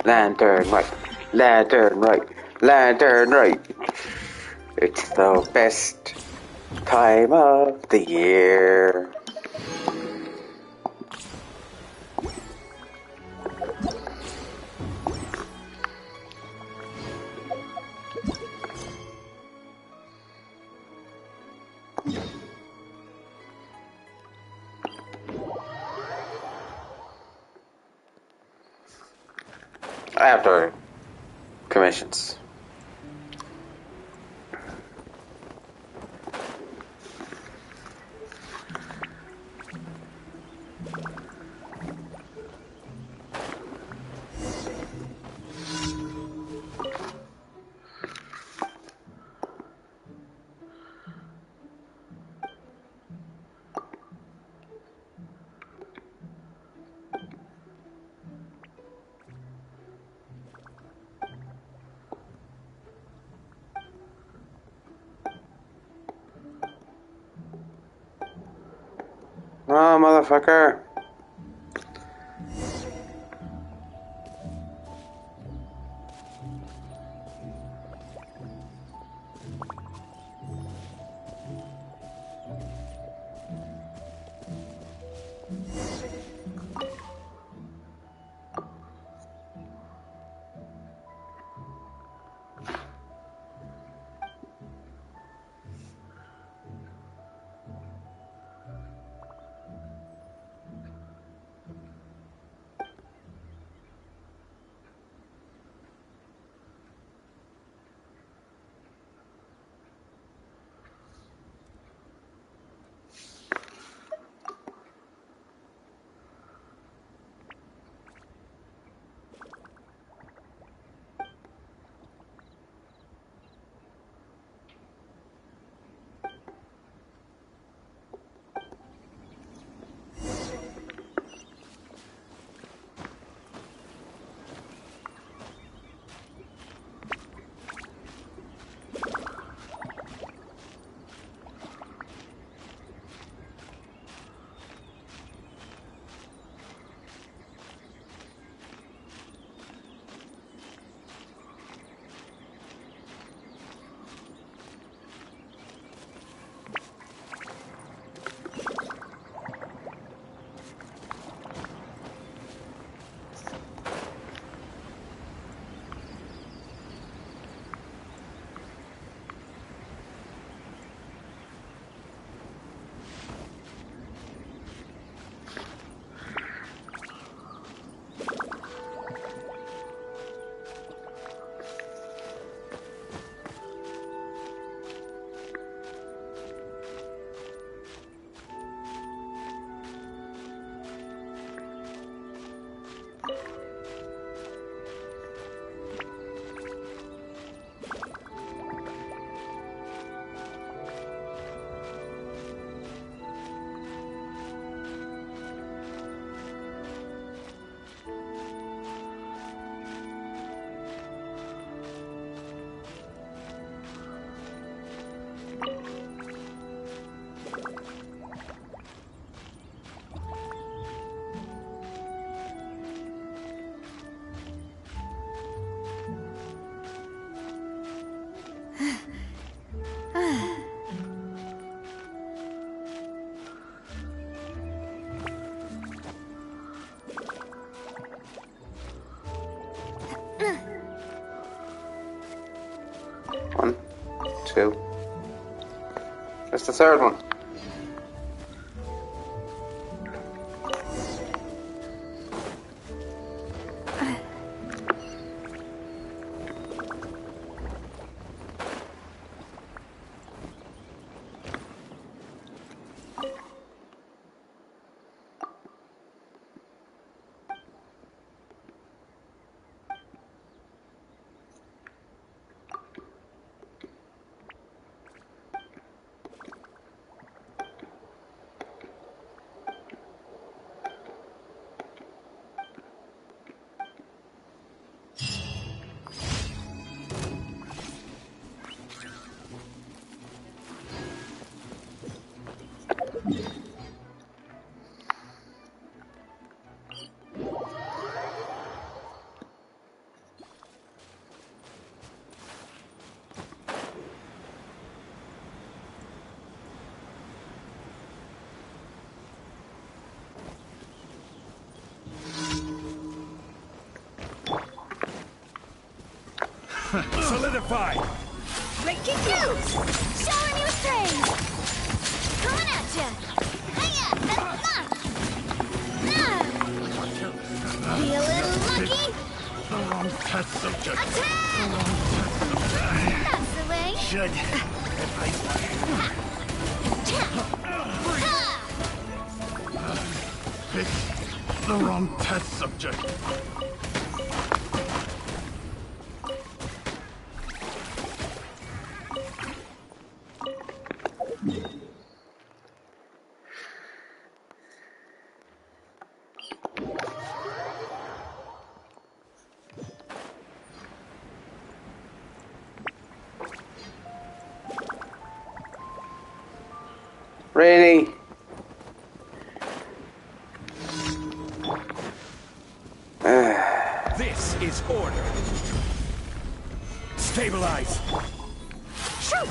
Lantern right, lantern right, lantern right. It's the best time of the year. After commissions. Oh, motherfucker. One, two. That's the third one. Solidify! Breaking news! Showing you strange! Coming at ya! Hiya! Feeling lucky? The wrong test subject. Attack! That's the way! Should. Pick the wrong test subject. Really? This is order. Stabilize. Shoot!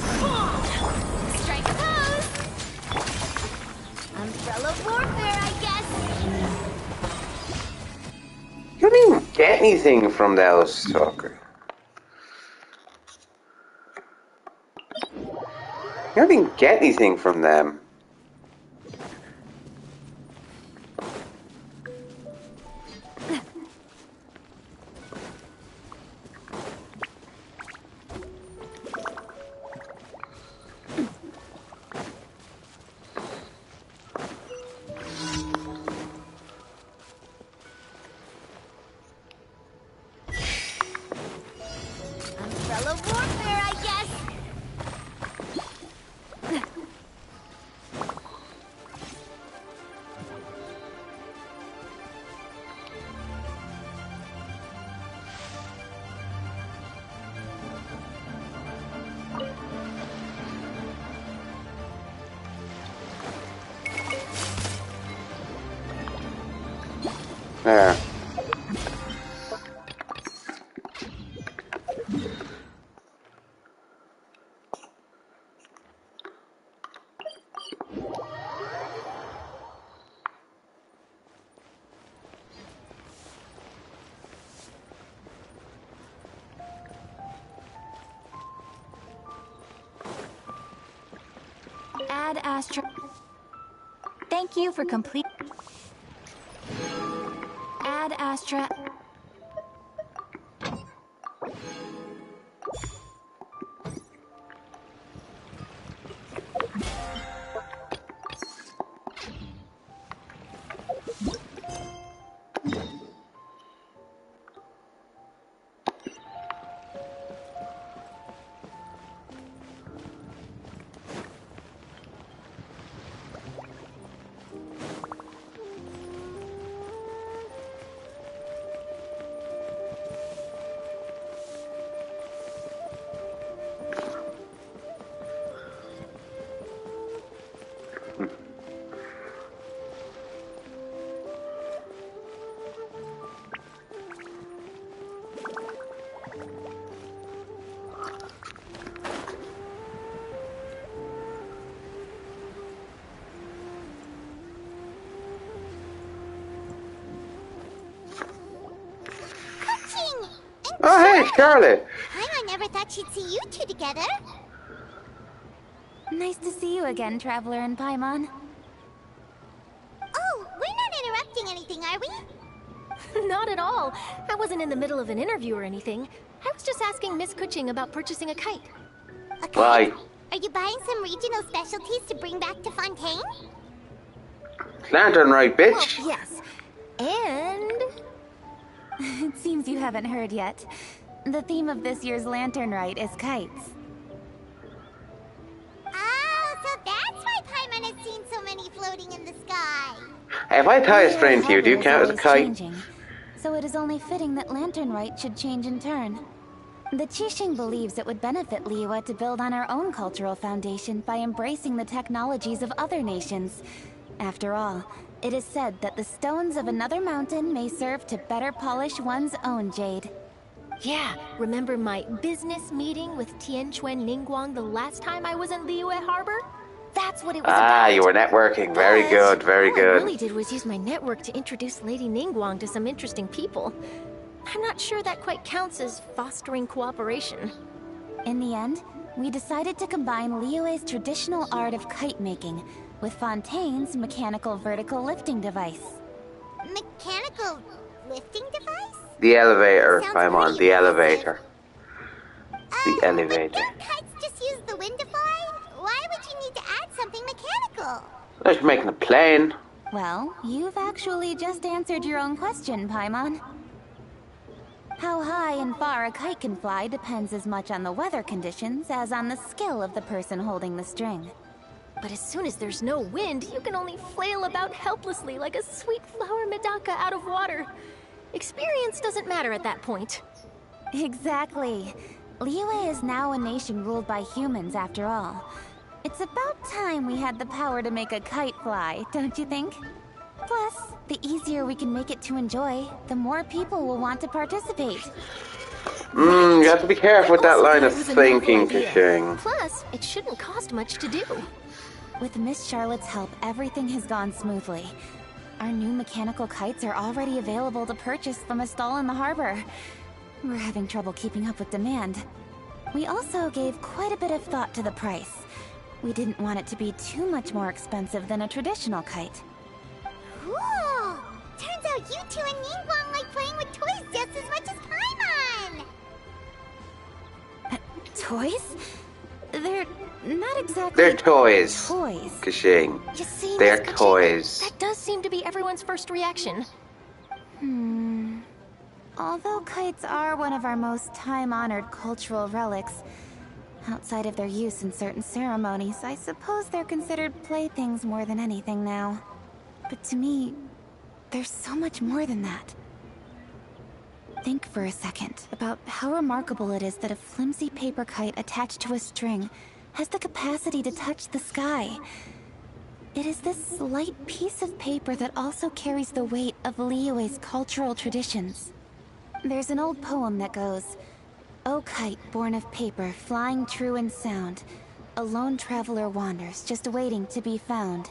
Strike a pose! Umbrella warfare, I guess! You don't even get anything from those suckers. You don't even get anything from them. Umbrella warfare, I guess! There. Ad Astra. Thank you for complete. Ad Astra. Oh, hey, Charlotte. I never thought she'd see you two together. Nice to see you again, Traveler and Paimon. Oh, we're not interrupting anything, are we? Not at all. I wasn't in the middle of an interview or anything. I was just asking Miss Kuching about purchasing a kite. Okay. Why? Are you buying some regional specialties to bring back to Fontaine? Lantern right, bitch. Well, yes. And... It seems you haven't heard yet. The theme of this year's Lantern Rite is kites. Oh, so that's why Paimon has seen so many floating in the sky. Hey, if I tie a Liyue string to you, do you Harbor count is as a always kite? changing, so it is only fitting that Lantern Rite should change in turn. The Qixing believes it would benefit Liyue to build on our own cultural foundation by embracing the technologies of other nations. After all, it is said that the stones of another mountain may serve to better polish one's own jade. yeah, remember my business meeting with Tianquan Ningguang the last time I was in Liyue Harbor? That's what it was Ah, about. you were networking. Very But good, very all I good. really did was use my network to introduce Lady Ningguang to some interesting people. I'm not sure that quite counts as fostering cooperation. In the end, we decided to combine Liyue's traditional art of kite making with Fontaine's mechanical vertical lifting device. Mechanical lifting device? The elevator, Sounds Paimon, pretty the impressive. elevator. The But elevator. don't kites just use the wind to fly? Why would you need to add something mechanical? Let's making a plane. Well, you've actually just answered your own question, Paimon. How high and far a kite can fly depends as much on the weather conditions as on the skill of the person holding the string. But as soon as there's no wind, you can only flail about helplessly like a sweet flower medaka out of water. Experience doesn't matter at that point. Exactly. Liyue is now a nation ruled by humans, after all. It's about time we had the power to make a kite fly, don't you think? Plus, the easier we can make it to enjoy, the more people will want to participate. You have to be careful with that Also line thought of it was a novel thinking, idea. Kashing. Plus, it shouldn't cost much to do. With Miss Charlotte's help, everything has gone smoothly. Our new mechanical kites are already available to purchase from a stall in the harbor. We're having trouble keeping up with demand. We also gave quite a bit of thought to the price. We didn't want it to be too much more expensive than a traditional kite. Cool! Turns out you two and Ningguang like playing with toys just as much as Paimon! Toys? They're not exactly They're toys. toys. Kashing. You see, They're Miss Kachin, toys. that does seem to be everyone's first reaction. Although kites are one of our most time-honored cultural relics, outside of their use in certain ceremonies, I suppose they're considered playthings more than anything now. But to me, there's so much more than that. Think for a second about how remarkable it is that a flimsy paper kite attached to a string has the capacity to touch the sky. It is this light piece of paper that also carries the weight of Liyue's cultural traditions. There's an old poem that goes, "O kite born of paper, flying true in sound, a lone traveler wanders, just waiting to be found."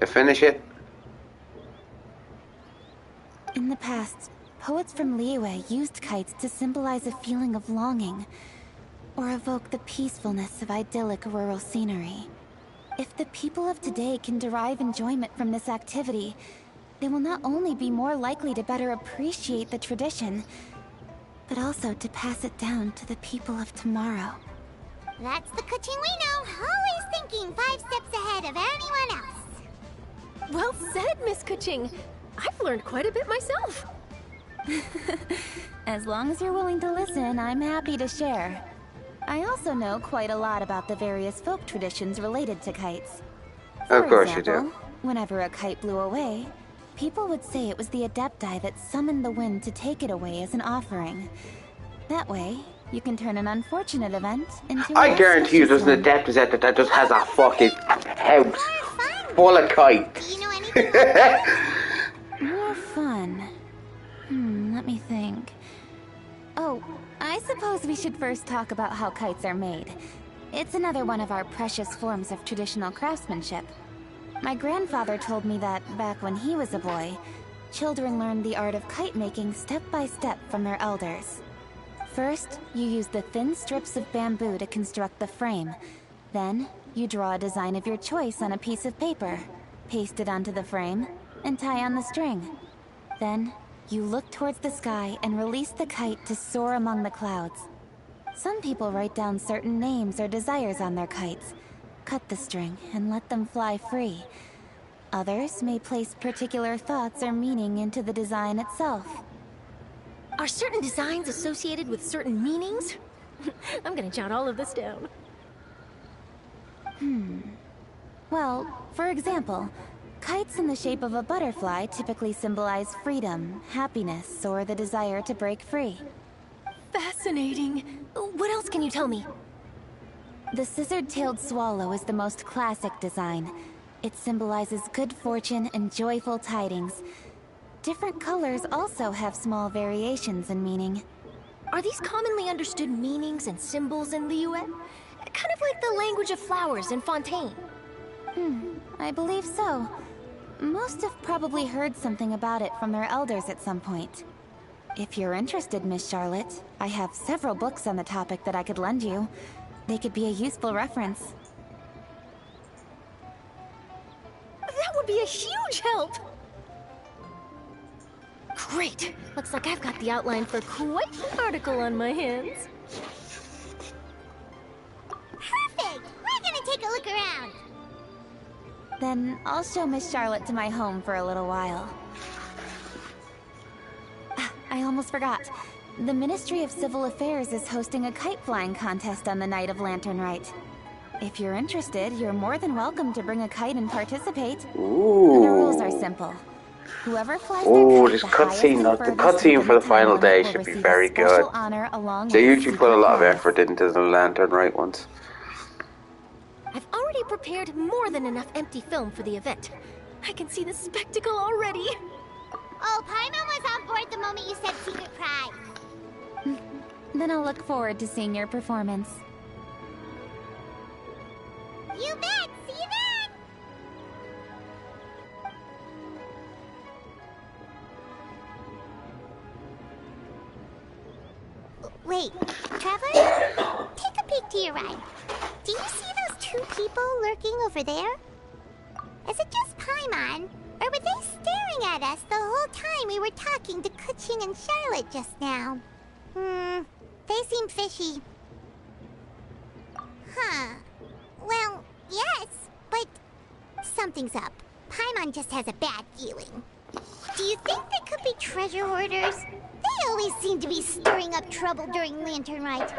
You finish it? In the past, poets from Liyue used kites to symbolize a feeling of longing, or evoke the peacefulness of idyllic rural scenery. If the people of today can derive enjoyment from this activity, they will not only be more likely to better appreciate the tradition, but also to pass it down to the people of tomorrow. That's the Kachin we know, always thinking 5 steps ahead of anyone else. Well said, Miss Kuching. I've learned quite a bit myself. As long as you're willing to listen, I'm happy to share. I also know quite a lot about the various folk traditions related to kites. Of course For you do. example, whenever a kite blew away, people would say it was the Adepti that summoned the wind to take it away as an offering. That way, you can turn an unfortunate event into a I guarantee you there's an auspicious one. Adeptus that just has a fucking house Fun! full of kites. Do you know anything about that? More fun. Let me think. Oh, I suppose we should first talk about how kites are made. It's another one of our precious forms of traditional craftsmanship. My grandfather told me that, back when he was a boy, children learned the art of kite making step by step from their elders. First, you use the thin strips of bamboo to construct the frame. Then, you draw a design of your choice on a piece of paper, paste it onto the frame, and tie on the string. Then, you look towards the sky and release the kite to soar among the clouds. Some people write down certain names or desires on their kites, cut the string, and let them fly free. Others may place particular thoughts or meaning into the design itself. Are certain designs associated with certain meanings? I'm gonna jot all of this down. Well, for example, kites in the shape of a butterfly typically symbolize freedom, happiness, or the desire to break free. Fascinating. What else can you tell me? The scissor-tailed swallow is the most classic design. It symbolizes good fortune and joyful tidings. Different colors also have small variations in meaning. Are these commonly understood meanings and symbols in Liyue? Kind of like the language of flowers in Fontaine. I believe so. Most have probably heard something about it from their elders at some point. If you're interested, Miss Charlotte, I have several books on the topic that I could lend you. They could be a useful reference. That would be a huge help! Great! Looks like I've got the outline for quite an article on my hands. Perfect! We're gonna take a look around. Then I'll show Miss Charlotte to my home for a little while. I almost forgot. The Ministry of Civil Affairs is hosting a kite flying contest on the night of Lantern Rite. If you're interested, you're more than welcome to bring a kite and participate. Ooh. The rules are simple. Whoever flies Oh, their this kite the highest cutscene, and the furthest cutscene for within the final time day limit should will be receive very a special good. honor along They with usually put a lot of prize. effort into the Lantern Rite ones. I've already prepared more than enough empty film for the event. I can see the spectacle already. Oh, Paimon was on board the moment you said secret prize. Then I'll look forward to seeing your performance. You bet! See you then! Wait, Traveler? Take a peek to your right. Do you see those two people lurking over there? Is it just Paimon? Or were they staring at us the whole time we were talking to Kuching and Charlotte just now? They seem fishy. Huh. Well, yes, but something's up. Paimon just has a bad feeling. Do you think they could be treasure hoarders? They always seem to be stirring up trouble during Lantern Rite.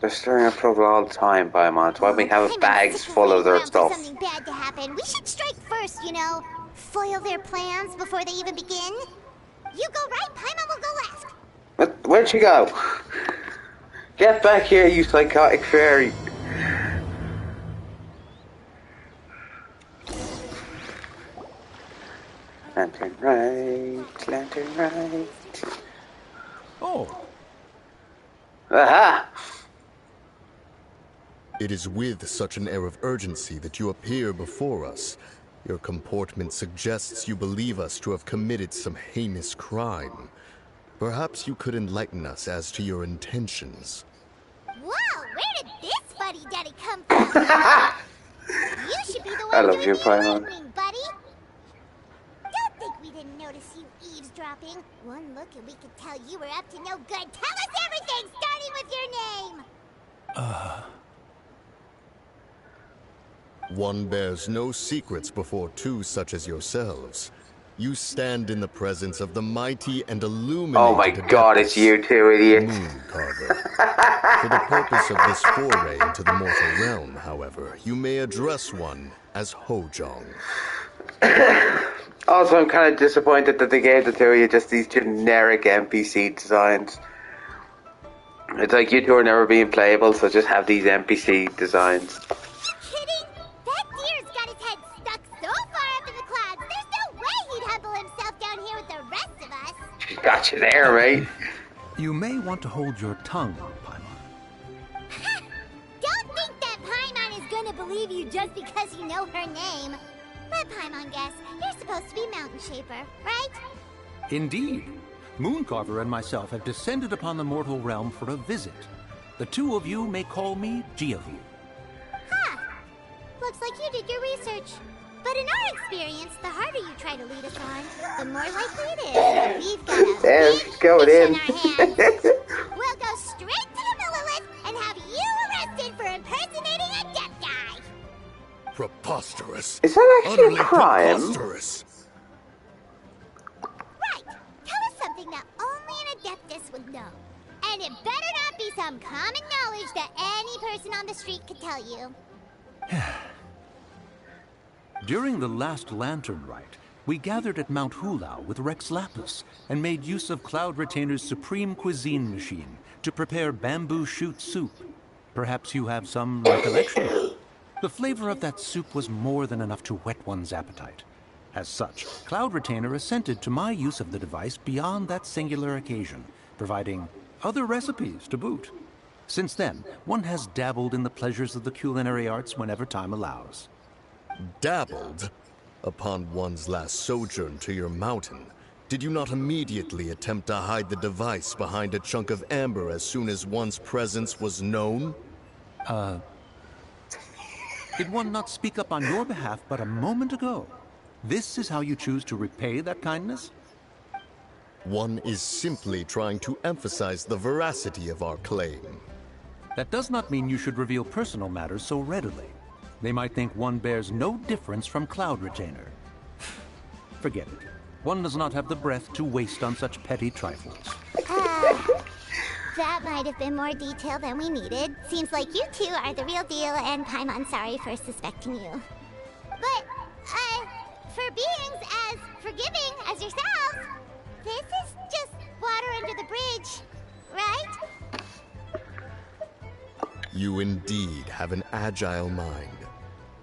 They're stirring up trouble all the time, Paimon. That's why we have Paimon's bags sick of full of their waiting around for stuff. something bad to happen. We should strike first, you know. Foil their plans before they even begin. You go right, Paimon will go left. Where'd she go? Get back here, you psychotic fairy. Lantern Rite, Lantern Rite. Oh, Aha! It is with such an air of urgency that you appear before us. Your comportment suggests you believe us to have committed some heinous crime. Perhaps you could enlighten us as to your intentions. Whoa, where did this fuddy-duddy come from? You should be the one I love doing you, the Paimon. enlightening, buddy. Don't think we didn't notice you eavesdropping. One look and we could tell you were up to no good. Tell us everything, starting with your name. One bears no secrets before two such as yourselves. You stand in the presence of the mighty and illuminated Oh my god, it's you two, idiot. Moon Carver. For the purpose of this foray into the mortal realm, however, you may address one as Hojong. Also, I'm kind of disappointed that they gave the two of you just these generic NPC designs. It's like you two are never being playable, so just have these NPC designs. Kidding? That deer's got his head stuck so far up in the clouds, there's no way he'd humble himself down here with the rest of us. She's got you there, mate. you may want to hold your tongue, Paimon. Don't think that Paimon is gonna believe you just because you know her name. Let Paimon guess. You're supposed to be Mountain Shaper, right? Indeed. Mooncarver and myself have descended upon the mortal realm for a visit. The two of you may call me Geovu. Huh. Looks like you did your research. But in our experience, the harder you try to lead us on, the more likely it is that we've got a There, big she's going fish in. our hands. We'll go straight to the Millilith and have you arrested for impersonating a deaf guy. Preposterous. Is that actually Utterly a crime? preposterous. Right. Tell us something that only an Adeptus would know. And it better not be some common knowledge that any person on the street could tell you. During the last Lantern Rite, we gathered at Mount Hulao with Rex Lapis and made use of Cloud Retainer's supreme cuisine machine to prepare bamboo shoot soup. Perhaps you have some recollection? The flavor of that soup was more than enough to whet one's appetite. As such, Cloud Retainer assented to my use of the device beyond that singular occasion, providing other recipes to boot. Since then, one has dabbled in the pleasures of the culinary arts whenever time allows. Dabbled? Upon one's last sojourn to your mountain, did you not immediately attempt to hide the device behind a chunk of amber as soon as one's presence was known? Did one not speak up on your behalf but a moment ago? This is how you choose to repay that kindness? One is simply trying to emphasize the veracity of our claim. That does not mean you should reveal personal matters so readily. They might think one bears no difference from Cloud Retainer. Forget it. One does not have the breath to waste on such petty trifles. That might have been more detail than we needed. Seems like you two are the real deal, and Paimon's sorry for suspecting you. But, for beings as forgiving as yourselves, this is just water under the bridge, right? You indeed have an agile mind.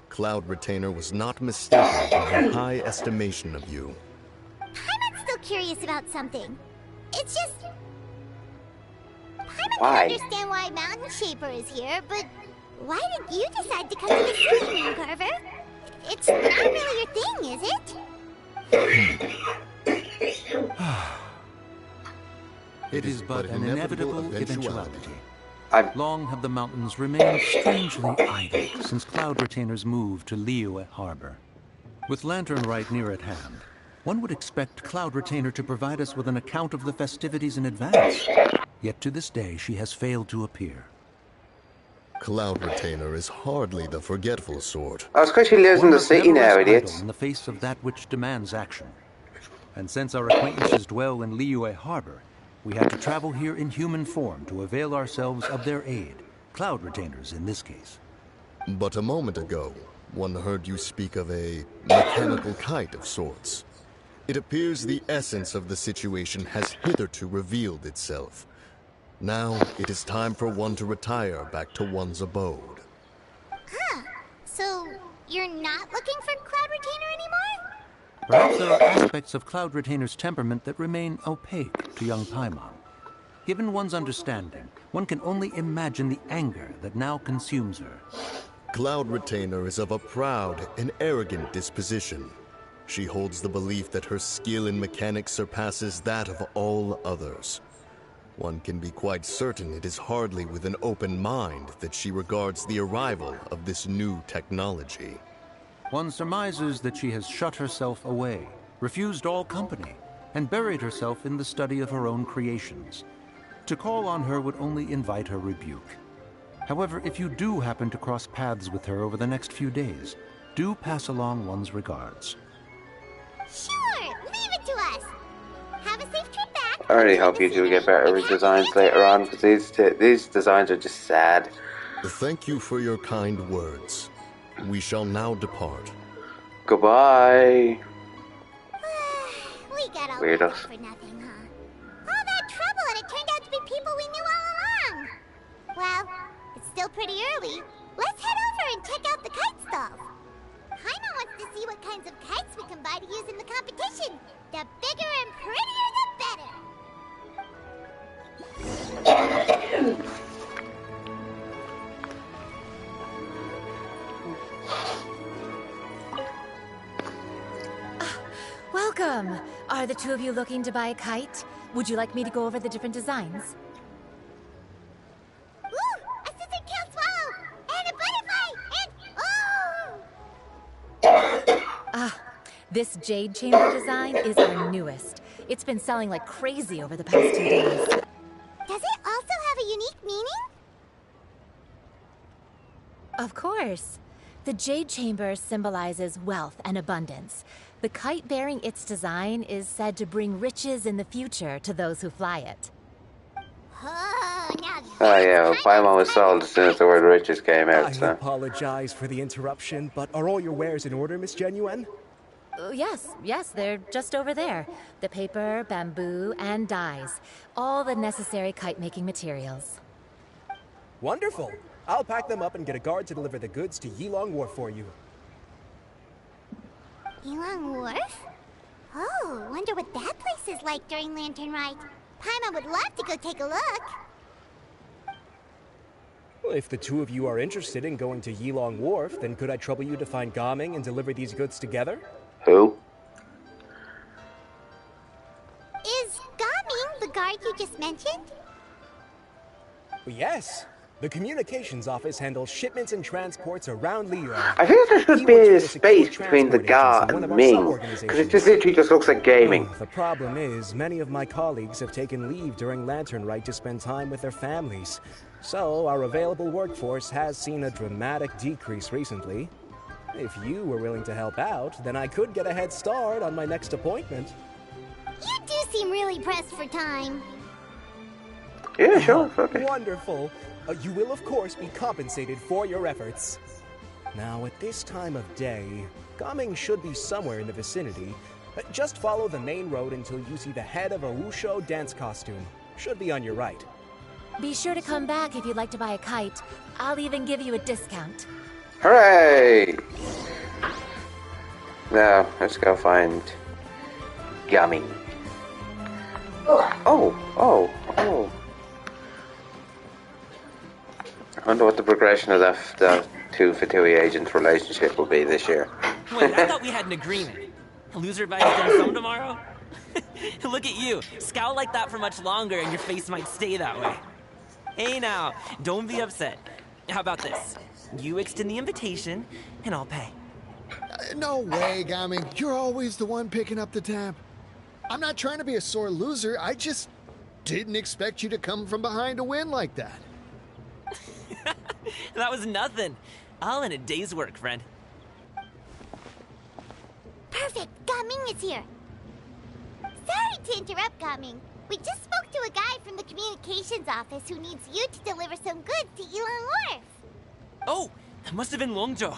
Cloud Retainer was not mistaken in her high estimation of you. Paimon's still curious about something. It's just... Paimon Why? can understand why Mountain Shaper is here, but why did you decide to come to the city, Moon Carver? It's not really your thing, is it? It is but an inevitable eventuality. I'm Long have the mountains remained strangely idle since Cloud Retainer's move to Liyue Harbor. With Lantern Rite near at hand, one would expect Cloud Retainer to provide us with an account of the festivities in advance. Yet to this day, she has failed to appear. Cloud Retainer is hardly the forgetful sort. I was because she lives in One the must city never now, rest idle idiots. in the face of that which demands action. And since our acquaintances dwell in Liyue Harbor, we had to travel here in human form to avail ourselves of their aid. Cloud Retainers in this case. But a moment ago, one heard you speak of a mechanical kite of sorts. It appears the essence of the situation has hitherto revealed itself. Now it is time for one to retire back to one's abode. So, you're not looking for Cloud Retainer anymore? Perhaps there are aspects of Cloud Retainer's temperament that remain opaque to young Paimon. Given one's understanding, one can only imagine the anger that now consumes her. Cloud Retainer is of a proud and arrogant disposition. She holds the belief that her skill in mechanics surpasses that of all others. One can be quite certain it is hardly with an open mind that she regards the arrival of this new technology. One surmises that she has shut herself away, refused all company, and buried herself in the study of her own creations. To call on her would only invite her rebuke. However, if you do happen to cross paths with her over the next few days, do pass along one's regards. Sure, leave it to us. Have a safe trip back. I really hope you do get better designs later on, because these designs are just sad. Thank you for your kind words. We shall now depart. Goodbye. We got all Weirdos. that for nothing, huh? All that trouble, and it turned out to be people we knew all along. Well, it's still pretty early. Let's head over and check out the kite stalls. Paimon wants to see what kinds of kites we can buy to use in the competition. The bigger and prettier, the better. Welcome! Are the two of you looking to buy a kite? Would you like me to go over the different designs? Ooh, a scissor kill swallow! And a butterfly! And oh! This jade chamber design is our newest. It's been selling like crazy over the past 2 days. Does it also have a unique meaning? Of course. The jade chamber symbolizes wealth and abundance. The kite bearing its design is said to bring riches in the future to those who fly it. Oh, now Oh yeah, well, Paimon was sold as soon as the word riches came out, I so. apologize for the interruption, but are all your wares in order, Miss Genuine? Yes, they're just over there. The paper, bamboo, and dyes. All the necessary kite-making materials. Wonderful. I'll pack them up and get a guard to deliver the goods to Yilong Wharf for you. Yilong Wharf? Oh, wonder what that place is like during Lantern Rite. Paimon would love to go take a look. Well, if the two of you are interested in going to Yilong Wharf, then could I trouble you to find Gaming and deliver these goods together? Who? Is Gaming the guard you just mentioned? Yes. The communications office handles shipments and transports around Liyue. I think there should He be works for a the secure space between the transport Ga agency, one and of our Ming, because it sub-organizations. just literally just looks like gaming. The problem is, many of my colleagues have taken leave during Lantern Rite to spend time with their families. So, our available workforce has seen a dramatic decrease recently. If you were willing to help out, then I could get a head start on my next appointment. You do seem really pressed for time. Yeah, sure. Okay. Wonderful. You will, of course, be compensated for your efforts. Now, at this time of day, Gaming should be somewhere in the vicinity. Just follow the main road until you see the head of a Wushu dance costume. Should be on your right. Be sure to come back if you'd like to buy a kite. I'll even give you a discount. Hooray! Now, let's go find Gaming. Oh. I wonder what the progression of the two Fatui agents' relationship will be this year. Wait, I thought we had an agreement. Loser buys dim sum tomorrow? Look at you. Scowl like that for much longer and your face might stay that way. Hey now, don't be upset. How about this? You extend the invitation, and I'll pay. No way, Gaming. You're always the one picking up the tab. I'm not trying to be a sore loser. I just didn't expect you to come from behind to win like that. That was nothing. All in a day's work, friend. Perfect, Gaming is here. Sorry to interrupt, Gaming. We just spoke to a guy from the communications office who needs you to deliver some goods to Yilong Wharf. Oh, that must have been Longzhou.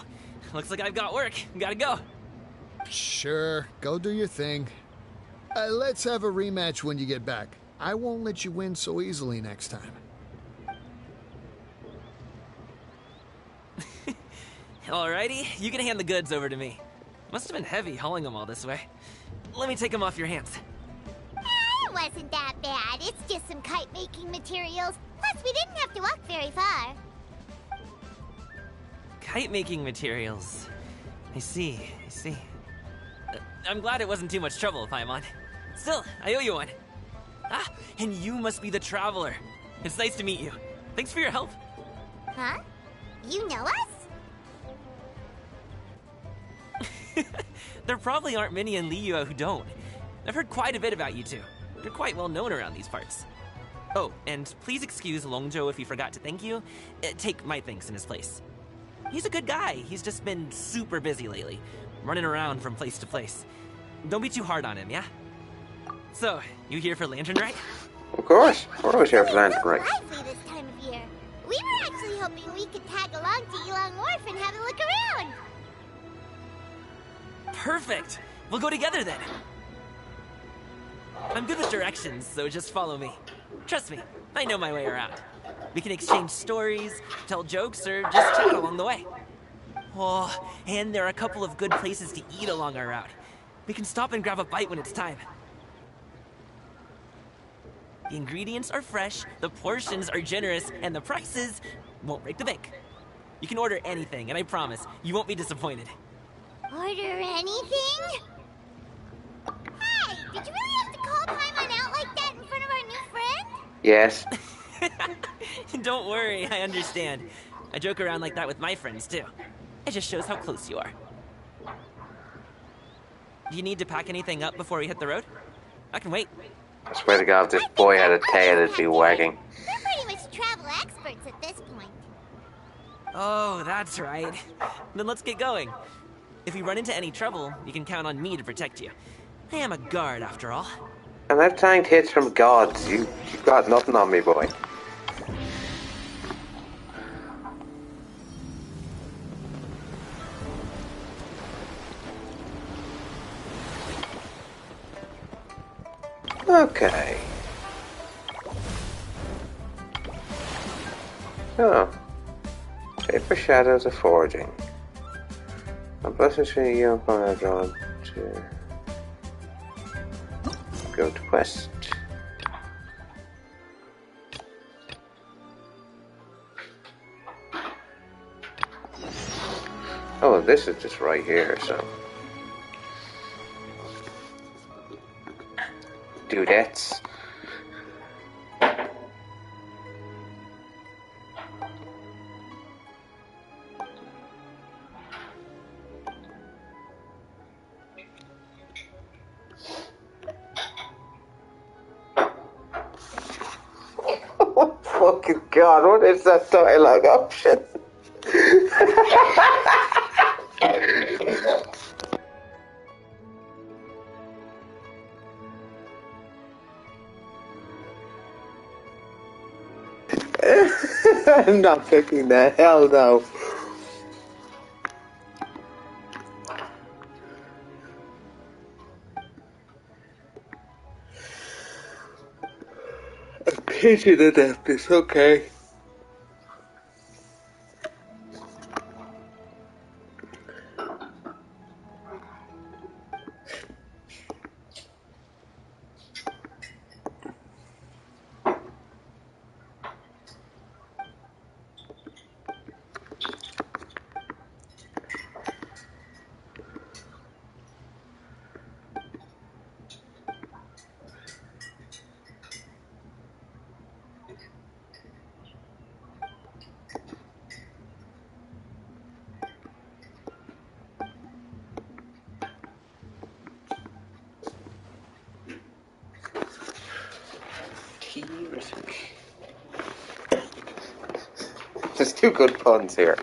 Looks like I've got work. Gotta go. Sure, go do your thing. Let's have a rematch when you get back. I won't let you win so easily next time. Alrighty, you can hand the goods over to me. Must have been heavy hauling them all this way. Let me take them off your hands. It wasn't that bad. It's just some kite-making materials. Plus, we didn't have to walk very far. Kite-making materials. I see. I'm glad it wasn't too much trouble, Paimon. Still, I owe you one. Ah, and you must be the traveler. It's nice to meet you. Thanks for your help. Huh? You know us? There probably aren't many in Liyue who don't. I've heard quite a bit about you two. You're quite well known around these parts. Oh, and please excuse Longzhou if he forgot to thank you. Take my thanks in his place. He's a good guy. He's just been super busy lately, running around from place to place. Don't be too hard on him, yeah? So, you here for Lantern Rite? Of course. We're always here for Lantern So Rite. lively this time of year. We were actually hoping we could tag along to Yilong Wharf and have a look around. Perfect! We'll go together then. I'm good with directions, so just follow me. Trust me, I know my way around. We can exchange stories, tell jokes, or just chat along the way. Oh, and there are a couple of good places to eat along our route. We can stop and grab a bite when it's time. The ingredients are fresh, the portions are generous, and the prices won't break the bank. You can order anything, and I promise, you won't be disappointed. Order anything? Hey, did you really have to call Paimon out like that in front of our new friend? Yes. Don't worry, I understand. I joke around like that with my friends, too. It just shows how close you are. Do you need to pack anything up before we hit the road? I can wait. I swear to God, if this boy had a tail, it'd be wagging. We're pretty much travel experts at this point. Oh, that's right. Then let's get going. If we run into any trouble, you can count on me to protect you. I am a guard, after all. And I've tanked hits from gods. You've got nothing on me, boy. Okay. Oh. Paper shadows of forging. A bus between you and Connor drawn to go to quest. Oh, this is just right here, so. dudettes. Oh, fucking God, what is that dialogue option? I'm not picking that. Hell no. A pigeon adapters, okay. There's two good puns here.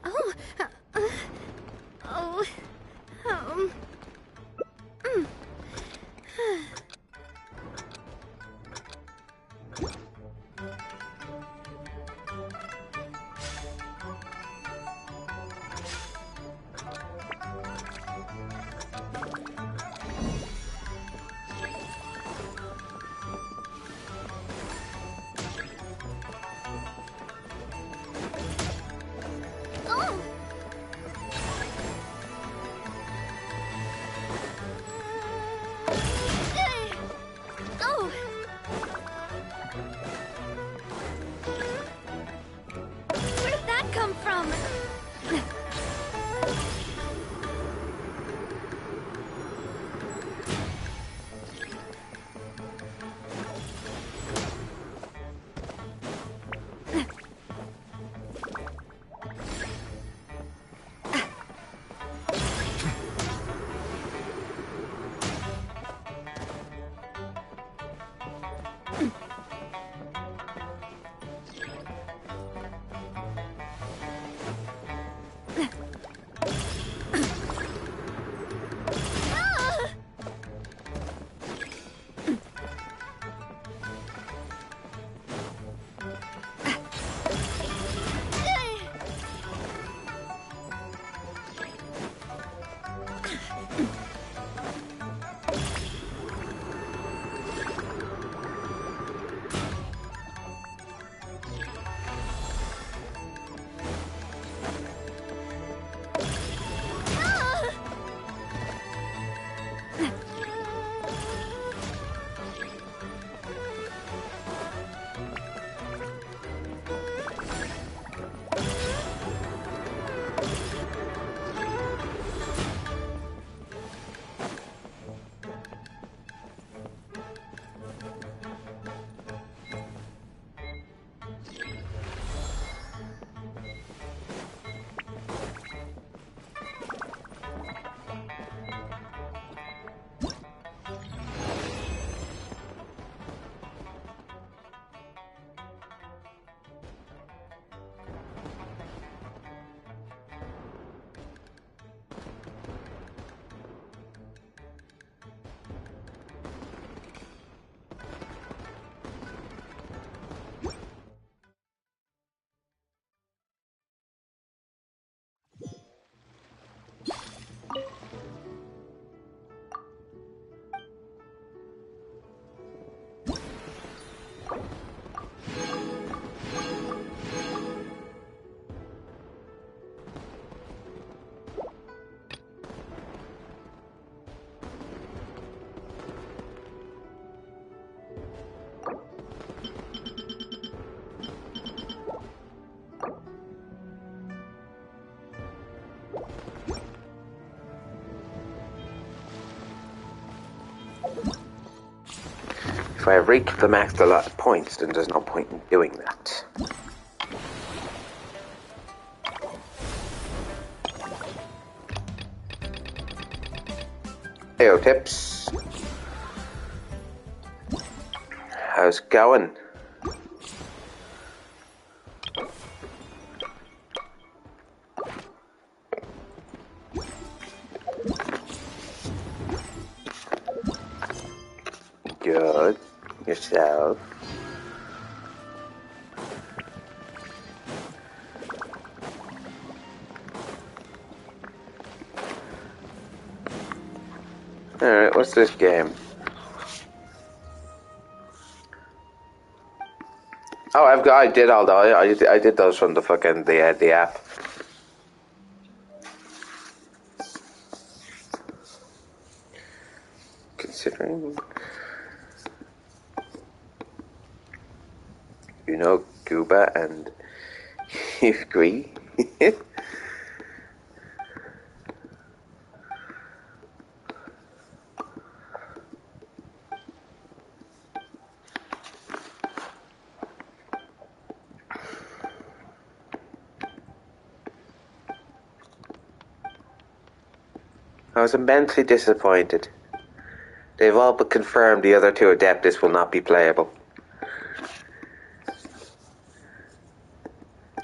Oh. Oh. Where did that come from? If I have reached the max allotted points, then there's no point in doing that. Heyo, Tips. How's it going? Good. Yourself. Alright, what's this game? Oh, I did all those. I did those from the fucking the app. Considering, you know, Cuba and you agree. I was immensely disappointed. They've all but confirmed the other two Adeptus will not be playable.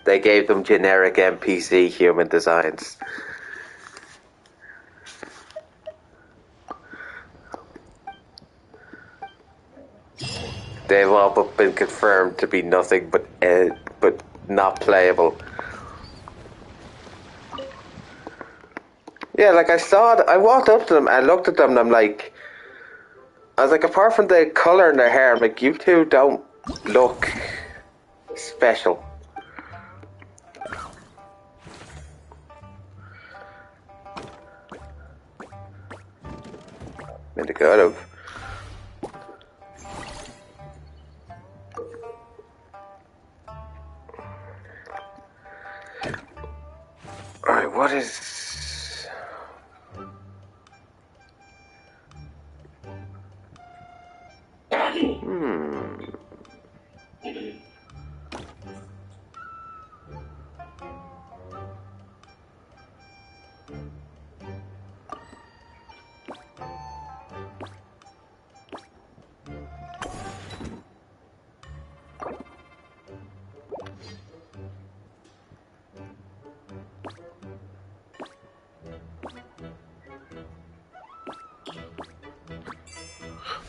they gave them generic NPC human designs. They've all but been confirmed to be nothing but not playable. Yeah, like I saw it, I walked up to them and looked at them and I was like, apart from the colour in their hair, I'm like, you two don't look special. I mean, they could have. Alright, what is...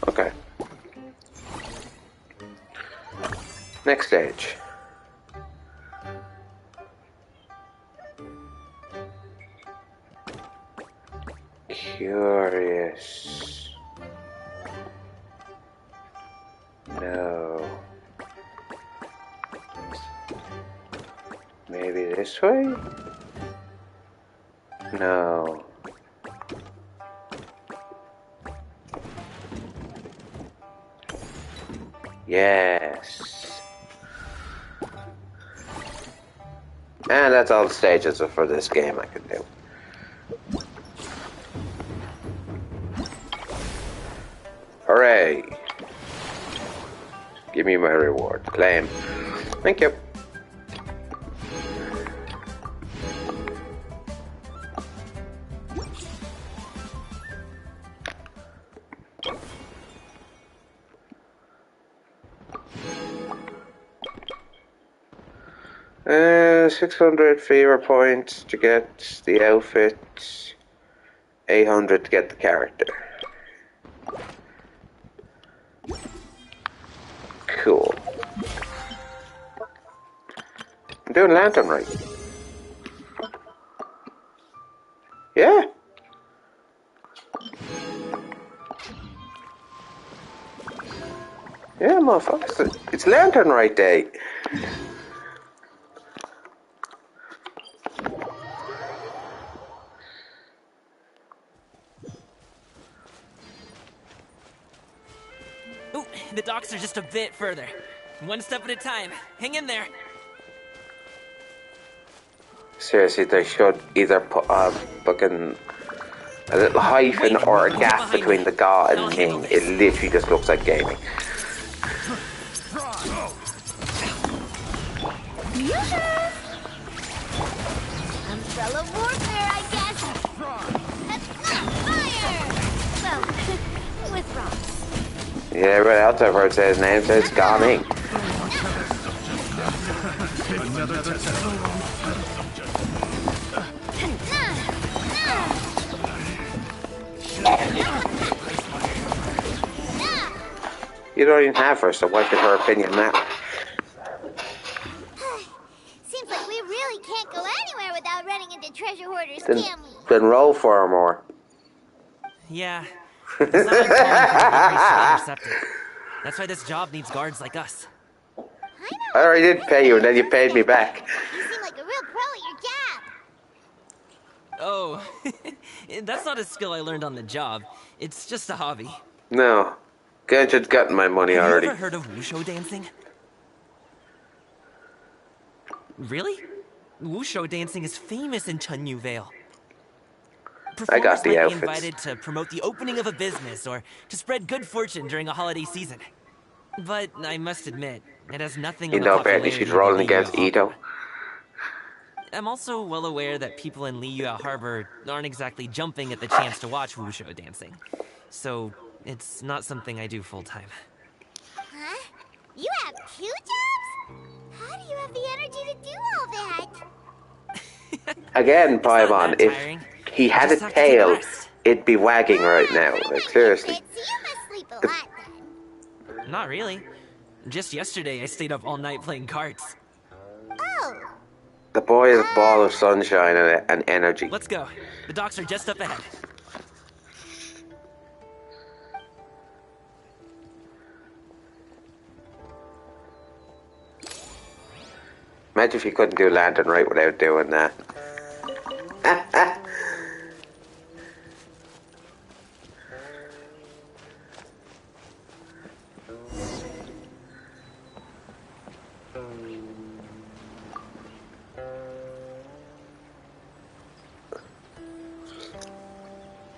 Okay. Next stage. Curious. No. Maybe this way? No. Yes. And that's all the stages for this game I can do. Hooray! Give me my reward. Claim. Thank you. Uh, 600 fever points to get the outfit, 800 to get the character. Cool. I'm doing Lantern Rite. Yeah. Yeah, motherfucker. It's Lantern Rite Day. Ooh, the docks are just a bit further. One step at a time. Hang in there. Seriously, they should either put a fucking a little hyphen or a gap between the god and king. It literally just looks like gaming. Umbrella warfare, I guess. Fire! Well, with rocks. Yeah, everybody else I've heard say his name says it's gaming. You don't even have her, so why should her opinion matter? Seems like we really can't go anywhere without running into treasure hoarders, Then, can we? then roll for her more. Yeah. It's not uncommon for deliveries to be intercepted. That's why this job needs guards like us. I already did pay you, and then you paid me back. You seem like a real pro at your job. Oh, that's not a skill I learned on the job. It's just a hobby. No. Genshin's gotten my money already. Have you ever heard of wushu dancing? Really? Wushu dancing is famous in Chunyu Vale. I got the Performers might be outfits. invited to promote the opening of a business or to spread good fortune during a holiday season. But I must admit, it has nothing You on the know, apparently popularity she's of the rolling Liyue against Harbor. Ito. I'm also well aware that people in Liyue Harbor aren't exactly jumping at the chance to watch wushu dancing. So, it's not something I do full-time. Huh? You have two jobs? How do you have the energy to do all that? Again, It's not Paimon, that if tiring. he You had a just have to take a tail, rest. it'd be wagging right now. Paimon Like, gets seriously. it, so you must sleep a lot then. Not really. Just yesterday, I stayed up all night playing cards. Oh. The boy is a ball of sunshine and energy. Let's go. The docks are just up ahead. Imagine if you couldn't do Lantern right without doing that.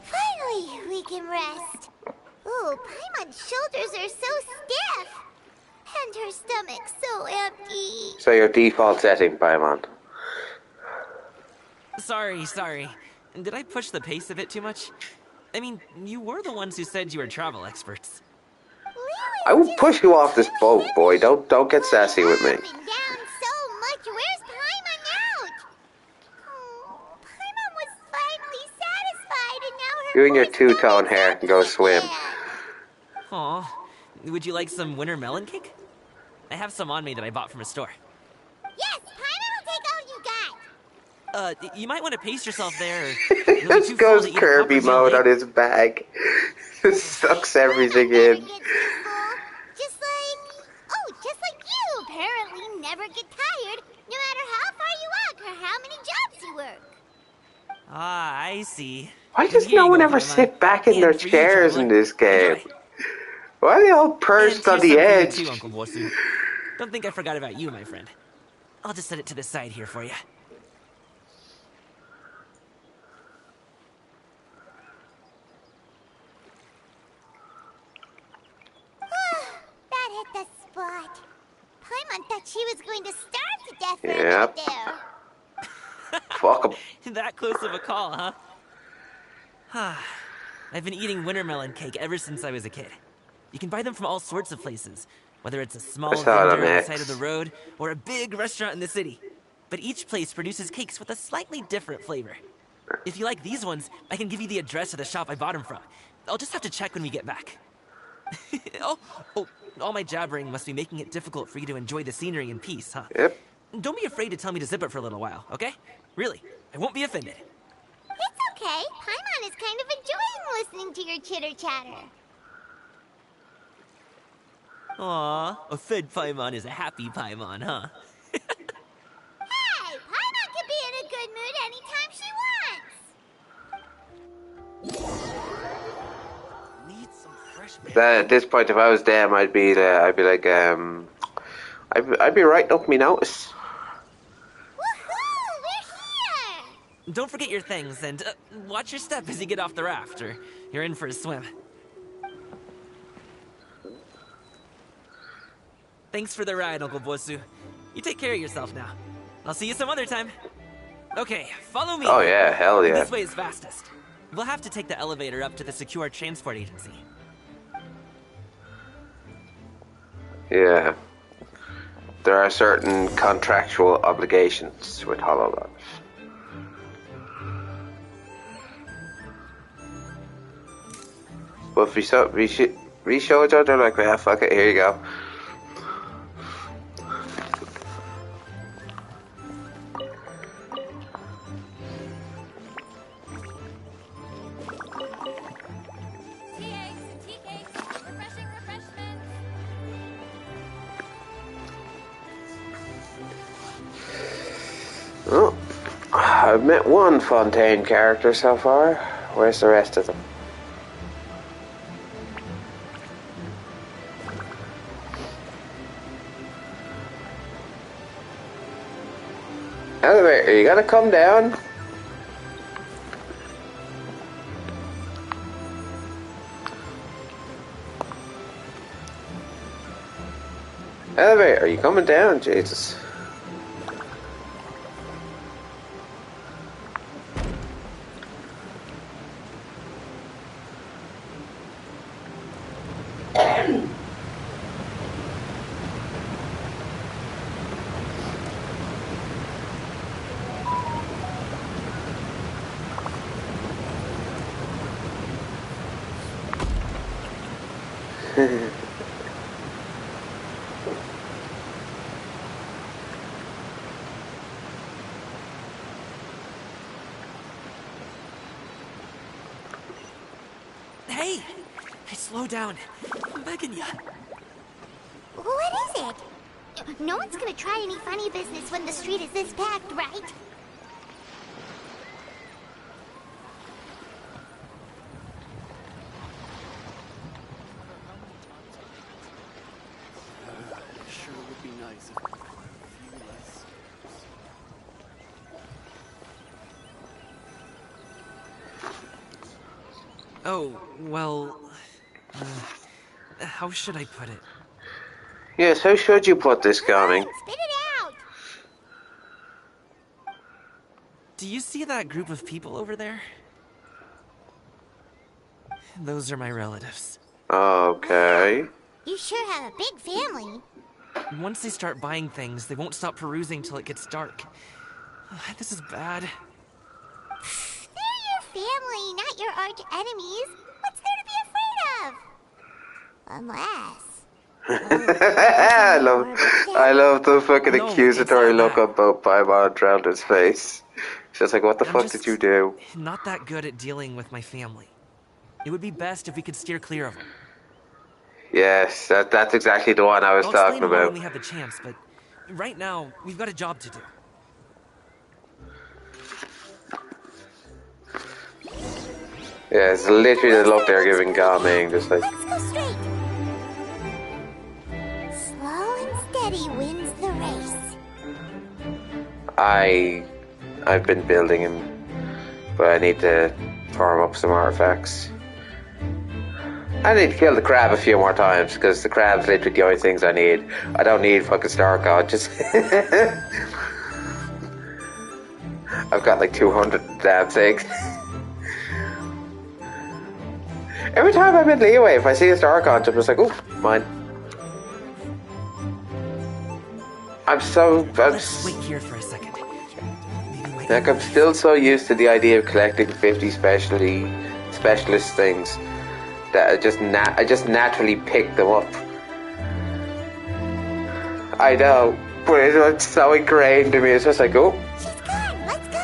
Finally, we can rest. Ooh, Paimon's shoulders are so stiff. And her stomach's so empty. So your default setting, Paimon. Sorry. Did I push the pace a bit too much? I mean, you were the ones who said you were travel experts. I will push you off this boat, boy. Don't get sassy with me. Up and down so much. Where's Paimon now? Oh, Paimon was finally satisfied, and now her You and your poor two-tone stomach's hair can go empty swim. again. Aw. Would you like some winter melon cake? I have some on me that I bought from a store. Yes, Paimon will take all you got. You might want to pace yourself there. He just goes Kirby mode on his bag. Just sucks everything in. Just like you apparently never get tired, no matter how far you walk or how many jobs you work. Ah, I see. Why does Here no you one go, ever Paimon. sit back in their And for you, chairs in traveler. this game? Enjoy. Why are they all And perched on here's the some for you edge? too, Uncle Bosu. Don't think I forgot about you, my friend. I'll just set it to the side here for you. That hit the spot. Paimon thought she was going to starve to death for a Yep. minute there. Fuck 'em. That close of a call, huh? I've been eating winter melon cake ever since I was a kid. You can buy them from all sorts of places, whether it's a small I saw it on vendor on the X. side of the road or a big restaurant in the city. But each place produces cakes with a slightly different flavor. If you like these ones, I can give you the address of the shop I bought them from. I'll just have to check when we get back. oh, all my jabbering must be making it difficult for you to enjoy the scenery in peace, huh? Yep. Don't be afraid to tell me to zip it for a little while, okay? Really, I won't be offended. It's okay. Paimon is kind of enjoying listening to your chitter-chatter. Aw, a fed Paimon is a happy Paimon, huh? Hey, Paimon can be in a good mood anytime she wants. Need some fresh At this point, if I was them, I'd be like, I'd be writing up me notice. Woohoo! We're here! Don't forget your things, and watch your step as you get off the raft, or you're in for a swim. Thanks for the ride, Uncle Bosu. You take care of yourself now. I'll see you some other time. Okay, follow me. Oh yeah, hell yeah. This way is fastest. We'll have to take the elevator up to the secure transport agency. Yeah. There are certain contractual obligations with HoloLens. But if we show each other like, yeah, fuck it, here you go. Tea eggs, tea cakes, refreshing refreshments. Oh, I've met one Fontaine character so far. Where's the rest of them? Elevator, you gotta come down. Elevator, are you coming down? Jesus. Hey! Hey, slow down. I'm begging you. What is it? No one's gonna try any funny business when the street is this packed, right? Sure would be nice if there were a few less. Oh, well... how should I put it? Yes, how should you put this, Garming? Spit it out! Do you see that group of people over there? Those are my relatives. Okay. You sure have a big family. Once they start buying things, they won't stop perusing till it gets dark. This is bad. They're your family, not your arch enemies. What's there to be afraid of? Unless... I love the fucking No, accusatory it's not look that. on both Paimon and Drowner's face. It's just like, what the I'm fuck just did you do? Not that good at dealing with my family. It would be best if we could steer clear of them. Yes, that's exactly the one I was I'll talking explain more about. when we have the chance, but right now, we've got a job to do. Yeah, it's literally the look they're giving Garming, just like... Let's go straight. Slow and steady wins the race. I've been building him, but I need to farm up some artifacts. I need to kill the crab a few more times, because the crab's literally the only things I need. I don't need fucking Star God, just... I've got like 200 damn things. Every time I'm in Leeway, if I see a Star God, I'm just like, oh, mine. Let's wait here for a second. Maybe my Like, I'm still so used to the idea of collecting 50 specialist things that I just naturally pick them up. I know, but it's so ingrained in me. It's just like, oh, She's gone. Let's go.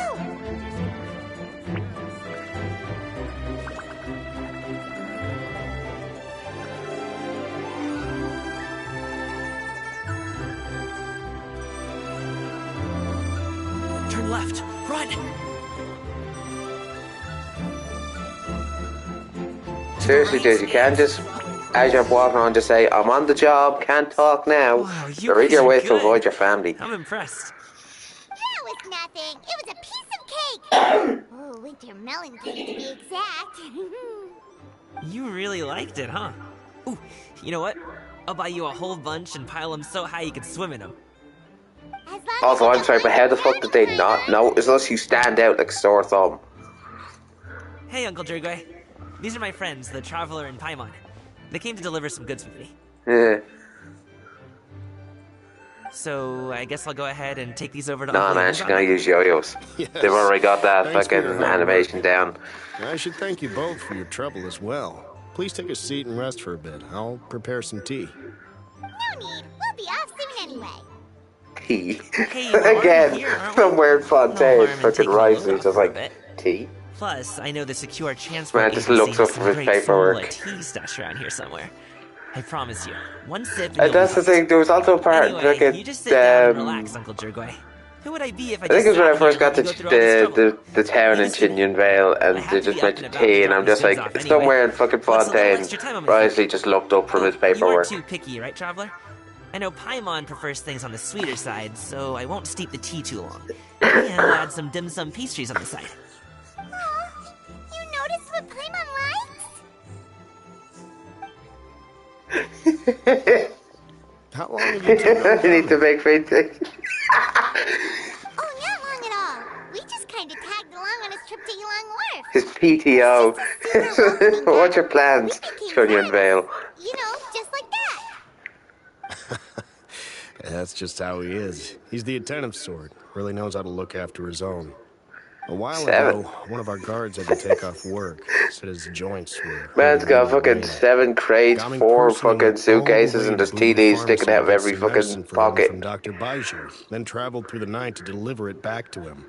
turn left. Run! seriously, dude, you can't just, as you're walking on, just say, I'm on the job, can't talk now. Wow, you You're guys your are way to good. avoid your family. I'm impressed. That was nothing. It was a piece of cake. Oh, winter melon cake to be exact. You really liked it, huh? Ooh, you know what? I'll buy you a whole bunch and pile them so high you could swim in them. As long Also, as I'm sorry, but how the fuck did they not know? know? Unless you stand out like a sore thumb. Hey, Uncle Jergway. These are my friends, the Traveler and Paimon. They came to deliver some goods with me. Yeah. So, I guess I'll go ahead and take these over to Nah, Uncle man, Ian's she's on gonna it. use yo-yos. Yes. They've already got that Thanks for fucking your hard animation work. down. I should thank you both for your trouble as well. Please take a seat and rest for a bit. I'll prepare some tea. No need. We'll be off soon anyway. Tea. Hey, we're already Again, here, aren't we? somewhere in No Fontaine, harm in fucking taking a rising, look it's just for a like, bit. tea? Plus, I know the secure transport Man just agency looks up has from some his great paperwork. Formula tea stashed around here somewhere. I promise you, one sip and And you'll that's be the thing, there was also a part, Anyway, like, you just sit down and relax, Uncle Jergway. Who would I be if I I think just it was when I sat first here got and to let you go through all this trouble? the town in Listen, Chinion Vale, and I have they to just be up mentioned and about tea, to and drop I'm these just like, goods off it's anyway. somewhere in fucking What's a little Fontaine. extra time on my feet? Risely just looked up from his You paperwork. aren't too picky, right, Traveler? I know Paimon prefers things on the sweeter side, so I won't steep the tea too long. And I'll add some dim sum pastries on the side. Aw, you noticed what Paimon likes? How long have you two been I need to coming? make me think. Oh, not long at all. We just kind of tagged along on his trip to Yulong Wharf. His PTO. What's your plans, We became Chinion Vale? friends. You know, just like that. That's just how he is. He's the attentive sort. Really knows how to look after his own. A while 7. ago, one of our guards had to take off work. Said his joints were... Man's got fucking 7 crates, Got me 4 personally fucking all the suitcases, way and to there's tea Blue leaves Pharmacy sticking out of to get every some medicine fucking for him pocket. from Dr. Baiju, then traveled through the night to deliver it back to him.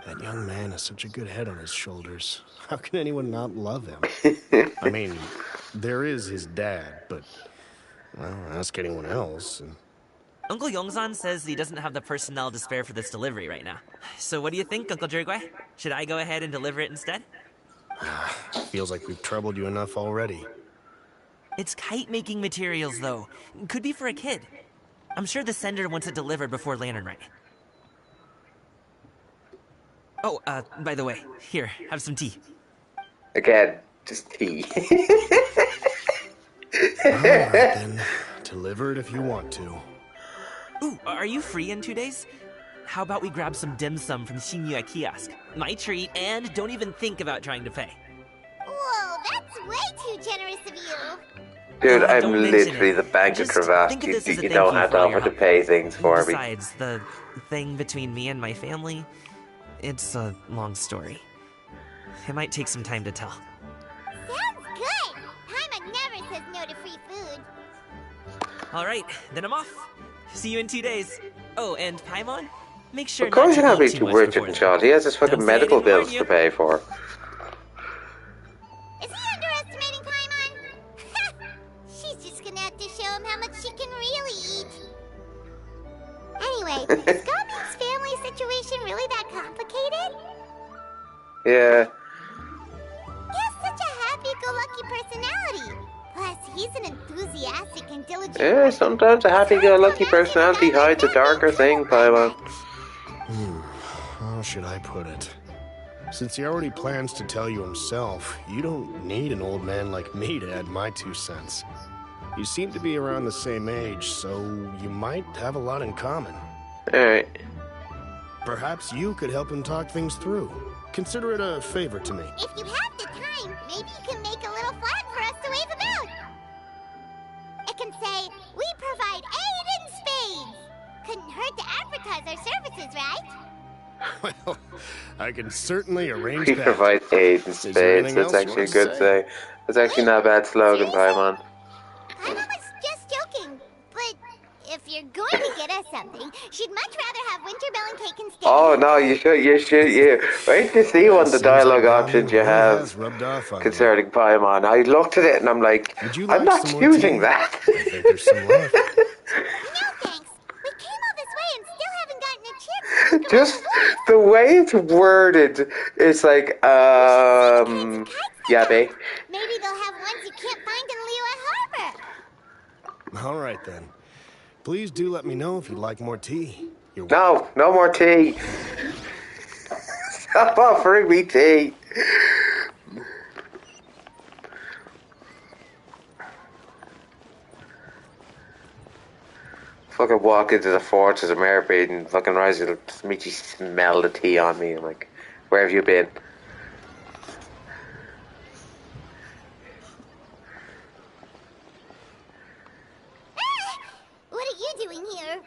That young man has such a good head on his shoulders. How can anyone not love him? I mean, there is his dad, but... Well, ask anyone else, and... Uncle Yongzan says he doesn't have the personnel to spare for this delivery right now. So what do you think, Uncle Jirgui? Should I go ahead and deliver it instead? Feels like we've troubled you enough already. It's kite-making materials, though. Could be for a kid. I'm sure the sender wants it delivered before Lantern Rite. Oh, by the way, here, have some tea. Again, just tea. Alright then. Deliver it if you want to. Ooh, are you free in 2 days? How about we grab some dim sum from Shinya Kiosk? My treat, and don't even think about trying to pay. Whoa, that's way too generous of you. Dude, I'm Don't mention literally it. the bank of Just cravat. think of this as a You thank don't you have for to all your offer to help. pay things for me. Besides, the thing between me and my family, it's a long story. It might take some time to tell. Sounds good. Paimon never says no to free food. Alright, then I'm off. See you in 2 days. Oh, and Paimon? Make sure Of course not you're to not being eat too much rich before and then. shot. He has his fucking Don't say I medical didn't warn bills you. to pay for. Is he underestimating Paimon? She's just gonna have to show him how much she can really eat. Anyway, is Gobling's family situation really that complicated? Yeah. He has such a happy-go-lucky personality. Plus, he's an enthusiastic and diligent Yeah, person. sometimes a happy-go-lucky personality hides a darker thing, Paimon. How should I put it? Since he already plans to tell you himself, you don't need an old man like me to add my 2 cents. You seem to be around the same age, so you might have a lot in common. Alright. Perhaps you could help him talk things through. Consider it a favor to me. If you have the time, maybe you can make a little flag for us to wave him out. It can say, "We provide aid in spades." Couldn't hurt to advertise our services, right? Well, I can certainly arrange We that. provide aid in Is there spades. anything That's else you actually a want to good say? thing. That's actually not a bad slogan, Paimon. I was just joking, but if you're going to get us something, she'd much rather have winterbell and cake instead. Oh no, you should. Wait to see one of the Seems dialogue like options you Goblin really have has rubbed off on you. concerning Paimon. I looked at it and I'm like, Would you I'm like not some more choosing tea? that. I think there's some left. No thanks. We came all this way and still haven't gotten a chance to look around Just the woods. the way it's worded, it's like, yeah, babe. Maybe they'll have ones you can't find in Liyue Harbor. All right then. Please do let me know if you'd like more tea. You're No more tea. Stop offering me tea. Fucking walk into the Fortress of Mermaid and fucking rise to meet you smell the tea on me. I'm like, where have you been? What are you doing here?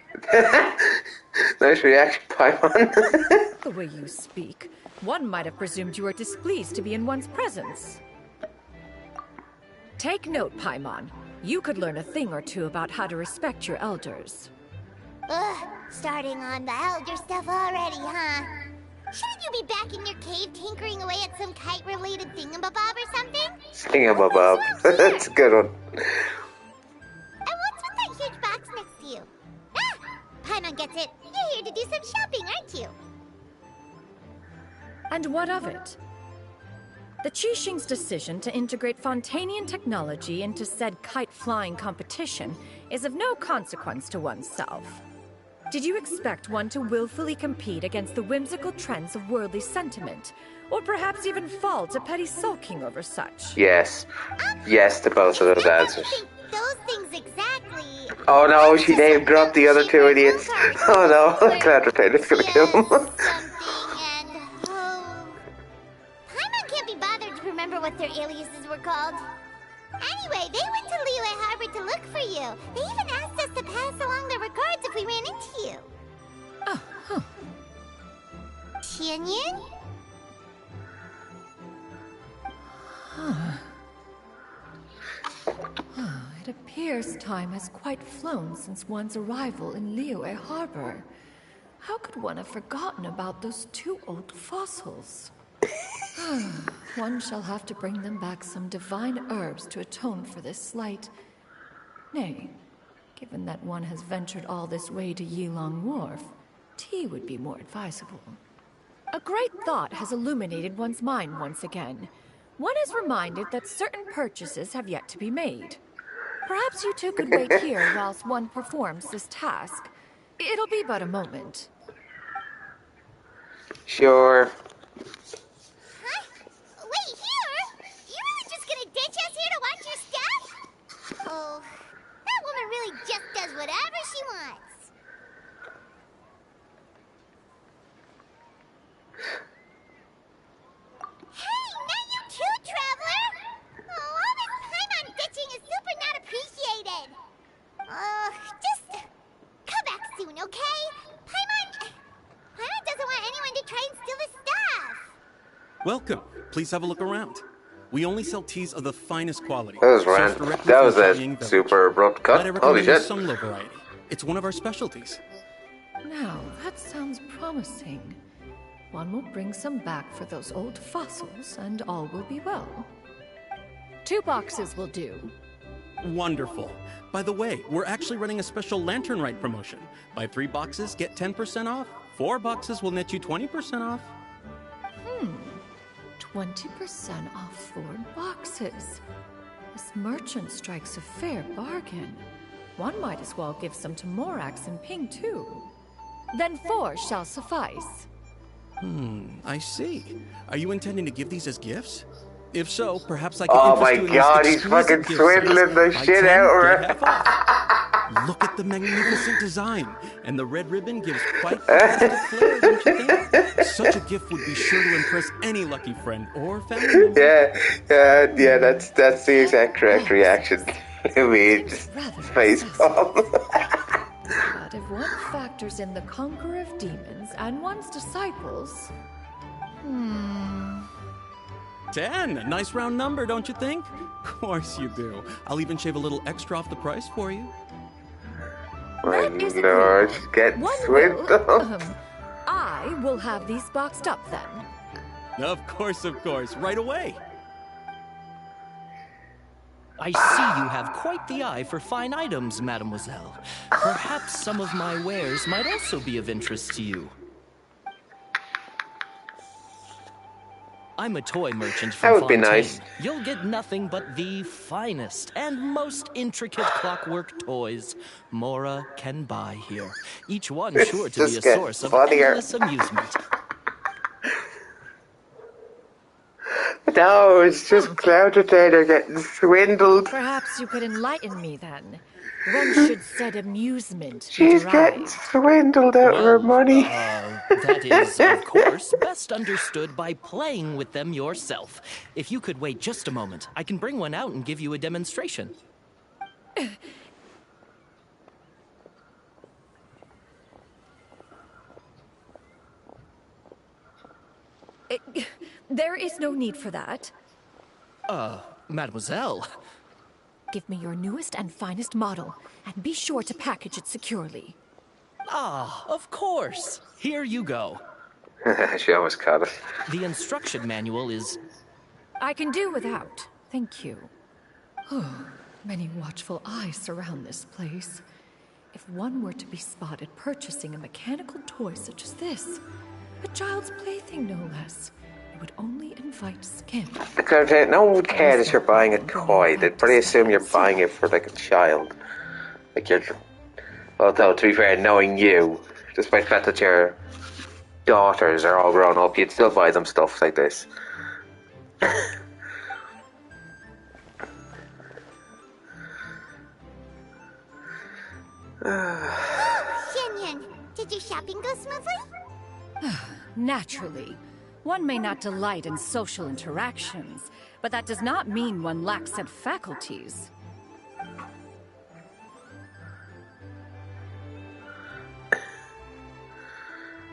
Nice reaction, Paimon. The way you speak, one might have presumed you were displeased to be in one's presence. Take note, Paimon. You could learn a thing or two about how to respect your elders. Ugh, starting on the elder stuff already, huh? Shouldn't you be back in your cave tinkering away at some kite-related thingamabob or something? Thingamabob. That's a good one. And what's with that huge box next to you? Ah! Paimon gets it. You're here to do some shopping, aren't you? And what of it? The Qixing's decision to integrate Fontanian technology into said kite-flying competition is of no consequence to oneself. Did you expect one to willfully compete against the whimsical trends of worldly sentiment, or perhaps even fall to petty sulking over such? Yes. Yes to both of those answers. Think those things exactly. Oh no, I'm she just name dropped the other two idiots. Oh no, Cloud Retainers gonna kill them. Something and oh. Paimon can't be bothered to remember what their aliases were called. Anyway, they went to Liyue Harbor to look for you. They even asked us to pass along their regards if we ran into you. Oh, huh. Tianyin? appears time has quite flown since one's arrival in Liyue Harbor. How could one have forgotten about those 2 old fossils? One shall have to bring them back some divine herbs to atone for this slight. Nay, given that one has ventured all this way to Yilong Wharf, tea would be more advisable. A great thought has illuminated one's mind once again. One is reminded that certain purchases have yet to be made. Perhaps you two could wait here whilst one performs this task. It'll be but a moment. Sure. Huh? Wait, here? You really just gonna ditch us here to watch your stuff? Oh, that woman really just does whatever she wants. Hey, not you too, Traveler! Oh, all this Paimon ditching is super not appreciated. Just come back soon, okay? Paimon doesn't want anyone to try and steal his stuff. Welcome. Please have a look around. We only sell teas of the finest quality. That was sourced directly that was from a Xianying Village. super abrupt cut. Might I Holy recommend the shit. Sunglo variety? It's one of our specialties. Now, that sounds promising. One will bring some back for those old fossils, and all will be well. 2 boxes will do. Wonderful. By the way, we're actually running a special Lantern Rite promotion. Buy 3 boxes, get 10% off. 4 boxes will net you 20% off. 20% off 4 boxes. This merchant strikes a fair bargain. One might as well give some to Morax and Ping, too. Then 4 shall suffice. I see. Are you intending to give these as gifts? If so, perhaps I can Oh interest my you in this god, he's exclusive fucking gift swindling set. the Buy shit 10, out of get her. half off. Look at the magnificent design. And the red ribbon gives quite fantastic flair, don't you think? Such a gift would be sure to impress any lucky friend or family member. Yeah, that's the exact correct reaction. I mean, just face palm. But if one factors in the conqueror of demons and one's disciples... 10. A nice round number, don't you think? Of course you do. I'll even shave a little extra off the price for you. My That is lord, agreeable. get One swindled. I will have these boxed up then. Of course, right away. I see you have quite the eye for fine items, mademoiselle. Perhaps some of my wares might also be of interest to you. I'm a toy merchant from That would be Fontaine. nice. You'll get nothing but the finest and most intricate clockwork toys Mora can buy here. Each one This sure to be a just gets source of funnier. endless amusement. No, it's just Cloud Retainer getting swindled. Perhaps you could enlighten me then. One should said amusement be She's getting derived. swindled out of her money. That is, of course, best understood by playing with them yourself. If you could wait just a moment, I can bring one out and give you a demonstration. There is no need for that. Mademoiselle. Give me your newest and finest model, and be sure to package it securely. Ah, of course. Here you go. She almost caught it. The instruction manual is... I can do without, thank you. Many watchful eyes surround this place. If one were to be spotted purchasing a mechanical toy such as this, a child's plaything no less, it would only invite skin. Because no one would care that you're buying a toy. They'd probably assume you're buying it for like a child. Like you're... Although, to be fair, knowing you, despite the fact that your daughters are all grown up, you'd still buy them stuff like this. Xianyan, did your shopping go smoothly? Naturally. One may not delight in social interactions, but that does not mean one lacks said faculties.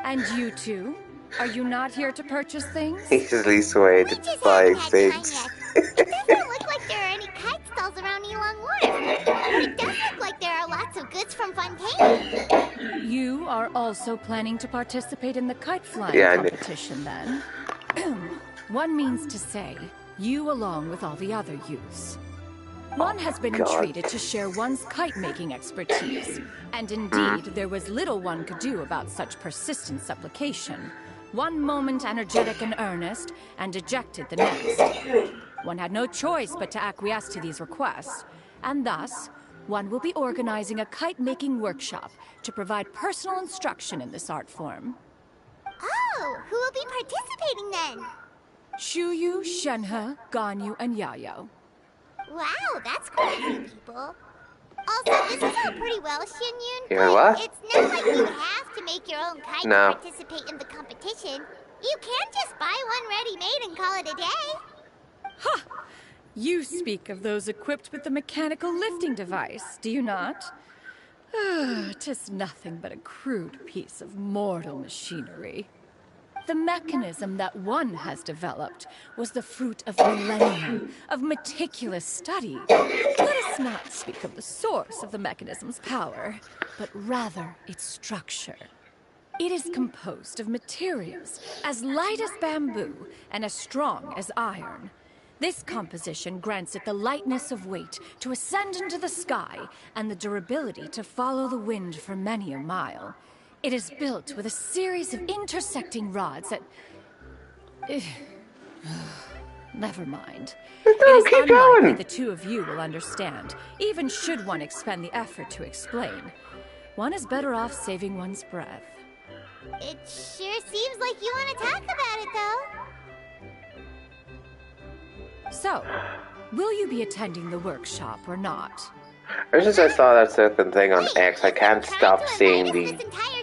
And you two? Are you not here to purchase things? Easily swayed We just buying haven't had time things. yet. It doesn't look like there are any kite stalls around Elon long wharf. But it does look like there are lots of goods from Fontaine. You are also planning to participate in the kite flying Yeah, competition, then? One means to say, you along with all the other youths. One has been entreated to share one's kite-making expertise, and indeed, there was little one could do about such persistent supplication. One moment energetic and earnest, and dejected the next. One had no choice but to acquiesce to these requests, and thus, one will be organizing a kite-making workshop to provide personal instruction in this art form. Oh, who will be participating then? Shuyu, Shenhe, Ganyu, and Yayo. Wow, that's quite a few people. Also, this is all pretty well, Xianyun, You're but what? it's not like you have to make your own kite No. to participate in the competition. You can just buy one ready-made and call it a day. Ha! You speak of those equipped with the mechanical lifting device, do you not? 'Tis nothing but a crude piece of mortal machinery. The mechanism that one has developed was the fruit of millennia of meticulous study. Let us not speak of the source of the mechanism's power, but rather its structure. It is composed of materials as light as bamboo and as strong as iron. This composition grants it the lightness of weight to ascend into the sky and the durability to follow the wind for many a mile. It is built with a series of intersecting rods that... Never mind. It is unlikely the two of you will understand, even should one expend the effort to explain. One is better off saving one's breath. It sure seems like you want to talk about it, though. So, will you be attending the workshop or not? Ever since I saw that certain thing on X, I can't stop seeing the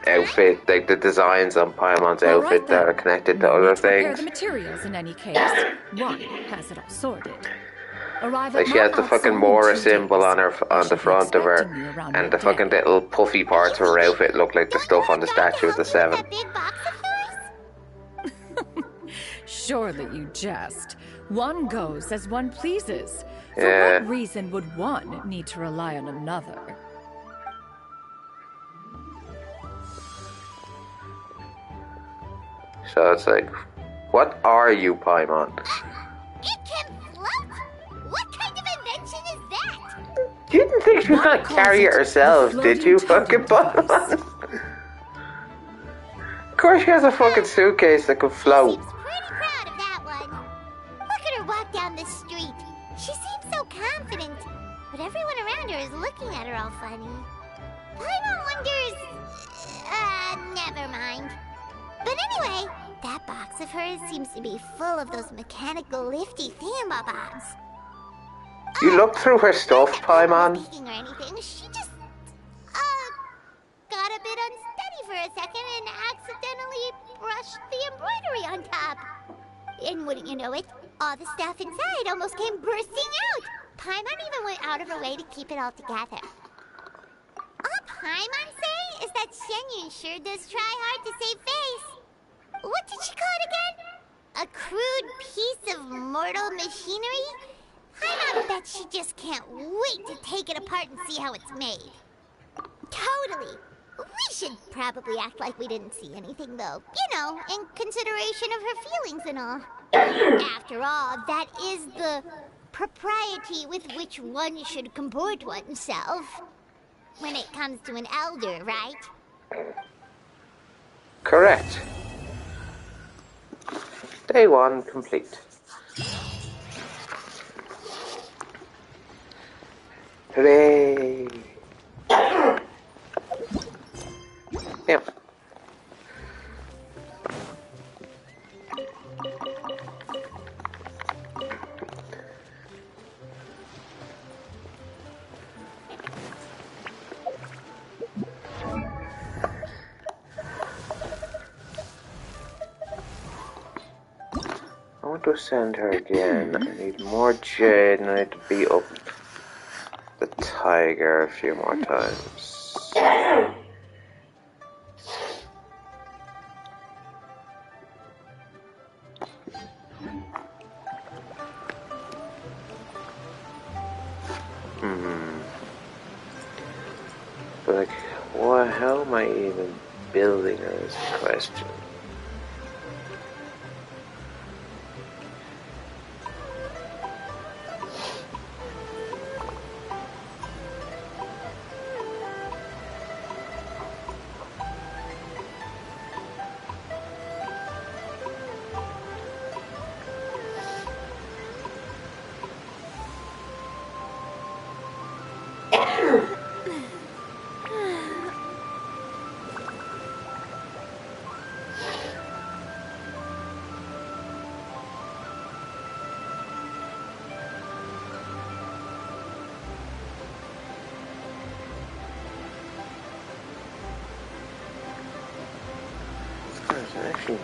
outfit, like the designs on Paimon's outfit that are connected to other things. The materials in any case. One has it all sorted. Like she has the fucking Mora symbol on the front of her, and the fucking little puffy parts of her outfit look like the stuff on the statue of the Seven. Surely you jest. One goes as one pleases. For Yeah. what reason would one need to rely on another? So it's like, what are you, Paimon? It can float? What kind of invention is that? You didn't think she was gonna carry it herself, did you, fucking Paimon? Of course she has a fucking suitcase that can float. Pretty proud of that one. Look at her walk down the street. She seems so confident, but everyone around her is looking at her all funny. Paimon wonders... never mind. But anyway, that box of hers seems to be full of those mechanical lifty thingamabobs. You looked through her stuff, Paimon? Or anything, she just... got a bit unsteady for a second and accidentally brushed the embroidery on top. And wouldn't you know it, all the stuff inside almost came bursting out. Paimon even went out of her way to keep it all together. All Paimon say is that Xianyun sure does try hard to save face. What did she call it again? A crude piece of mortal machinery? Paimon bet she just can't wait to take it apart and see how it's made. Totally. We should probably act like we didn't see anything, though. You know, in consideration of her feelings and all. After all, that is the propriety with which one should comport oneself. When it comes to an elder, right? Correct. Day 1 complete. Hooray! Yep. I want to send her again. I need more jade and I need to beat up the tiger a few more times. But like, what? How am I even building her is the question. Actually, no.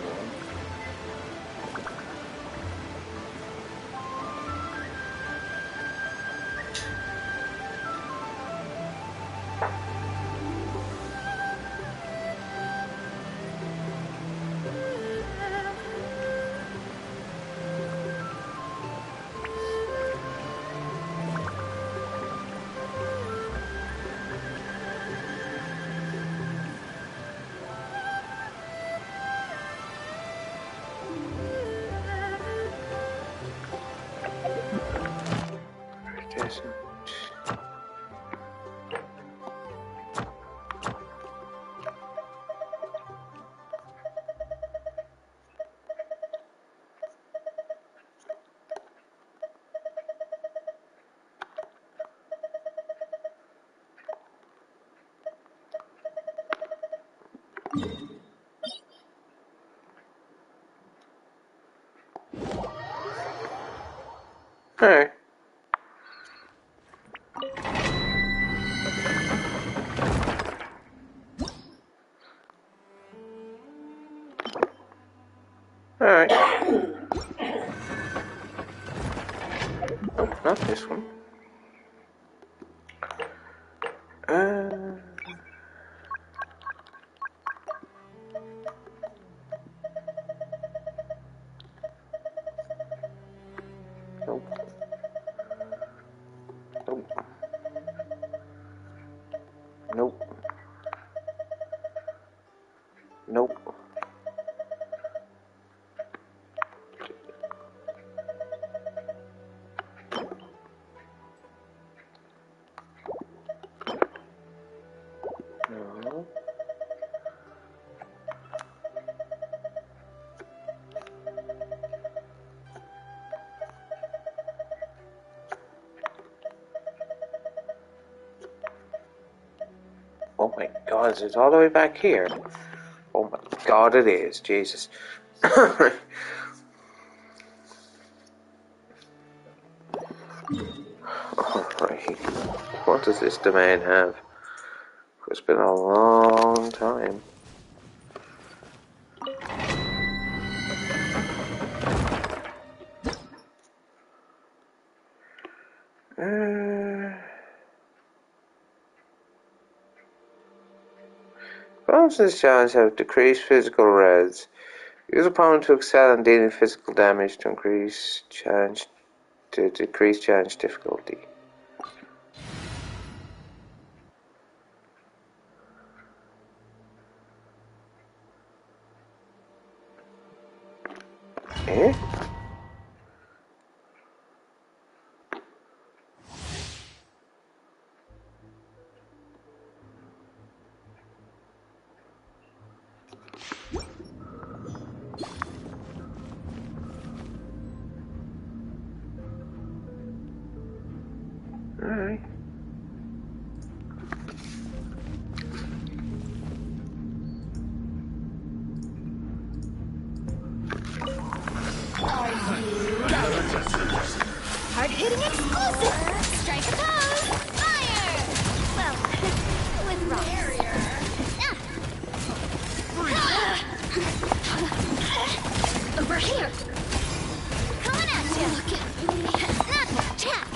Alright. Alright. Oh, not this one. Nope. Nope. Nope. Nope. No. Oh my god, it's all the way back here. Oh my god, it is. Jesus. Alright. What does this domain have? It's been a long time. Opponents in this challenge have decreased physical res. Use opponent to excel in dealing physical damage to decrease challenge difficulty. Eh? Alright. Hard-hitting exclusive! Strike a pose! Fire! Well, with wrong. Over here! Coming at you! Attack!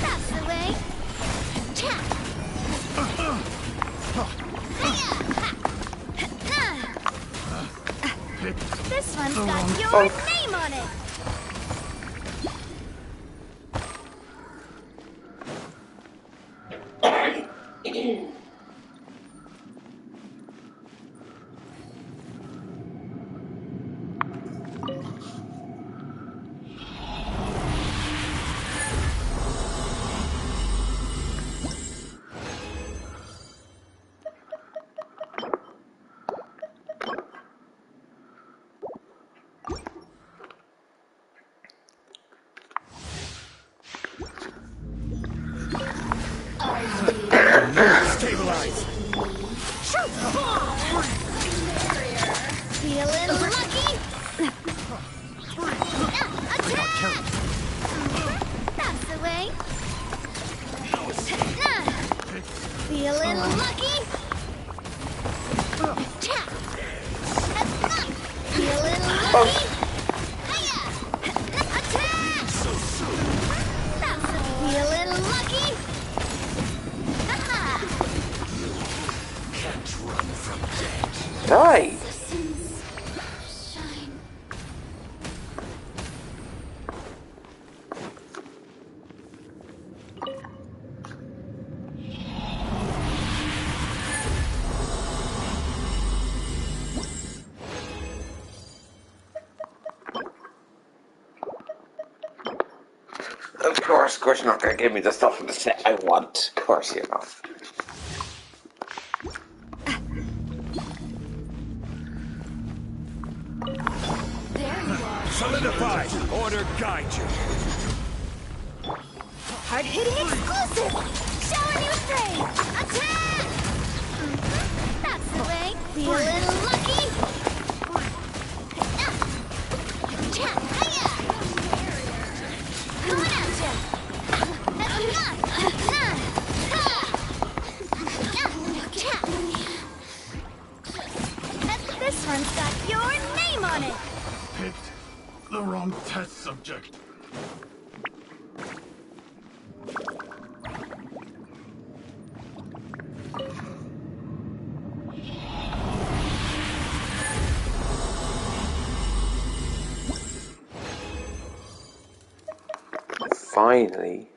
That's the way! Attack! This one's got your name on it. Stabilize! Feeling lucky? Attack! That's the way. Feeling lucky? Feeling lucky? Attack! That's the feeling lucky? Die! Of course you're not going to give me the stuff in the set I want. Of course you're not. Solidify! Order guide you! Hard-hitting exclusive! Show a new frame! Attack! That's the way. Feeling lucky? Coming at ya! This one's got your name on it! Picked the wrong test subject. Finally.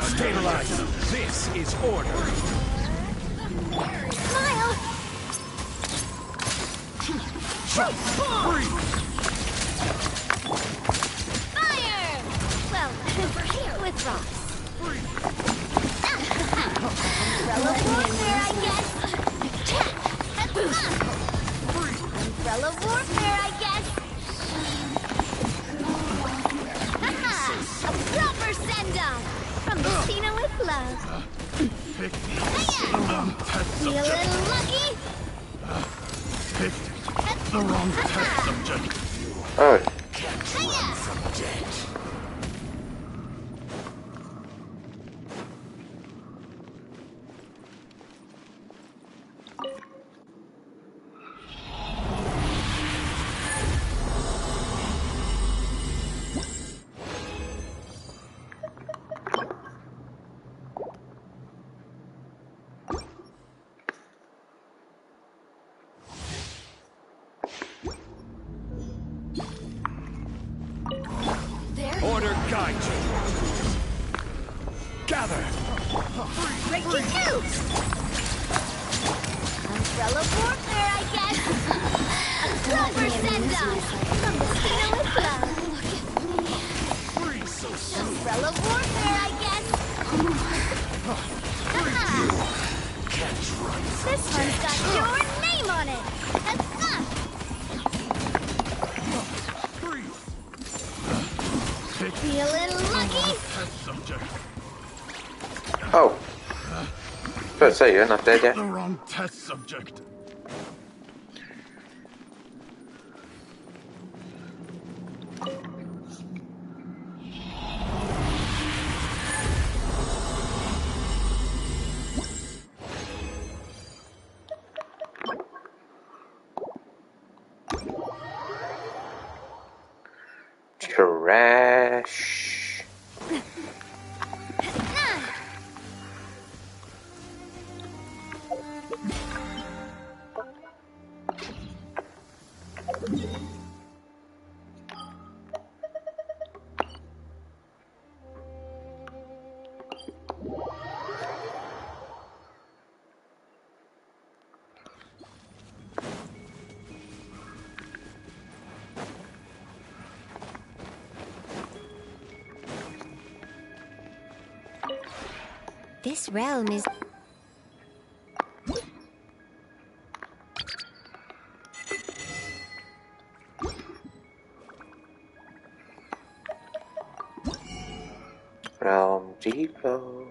Stabilize! This is order! Smile! Fire! Well, with rocks. Umbrella warfare, I guess. Umbrella warfare, I guess. A proper send-off from Tina with love. Picked the wrong test subject. Feeling lucky? Picked the wrong test subject. Oh. Order guide you! Gather! Breaking news! Umbrella warfare, I guess. A clover send-off from Tina with love. Umbrella warfare, I guess. This one's got your name on it. Feeling lucky? Oh. But say you're not dead yet. The wrong test subject. Trash. This realm is... Realm Depot.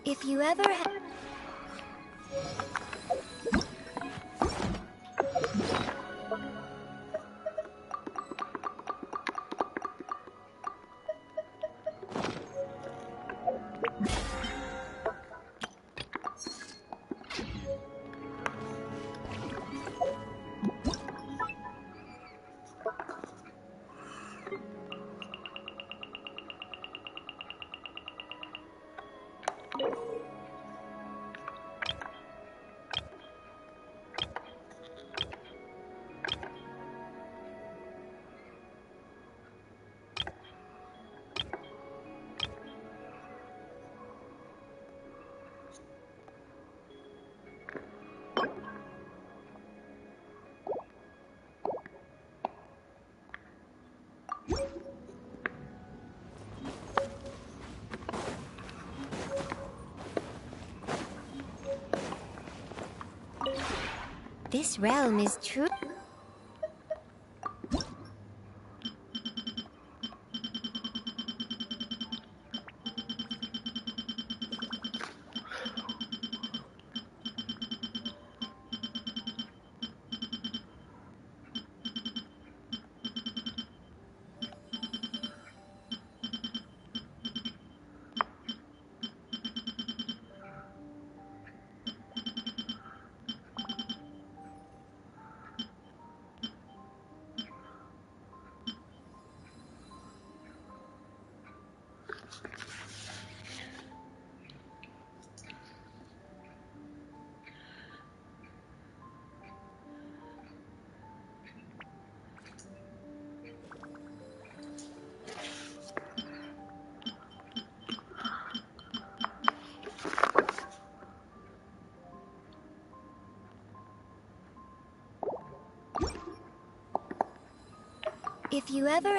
If you ever This realm is true. If you ever...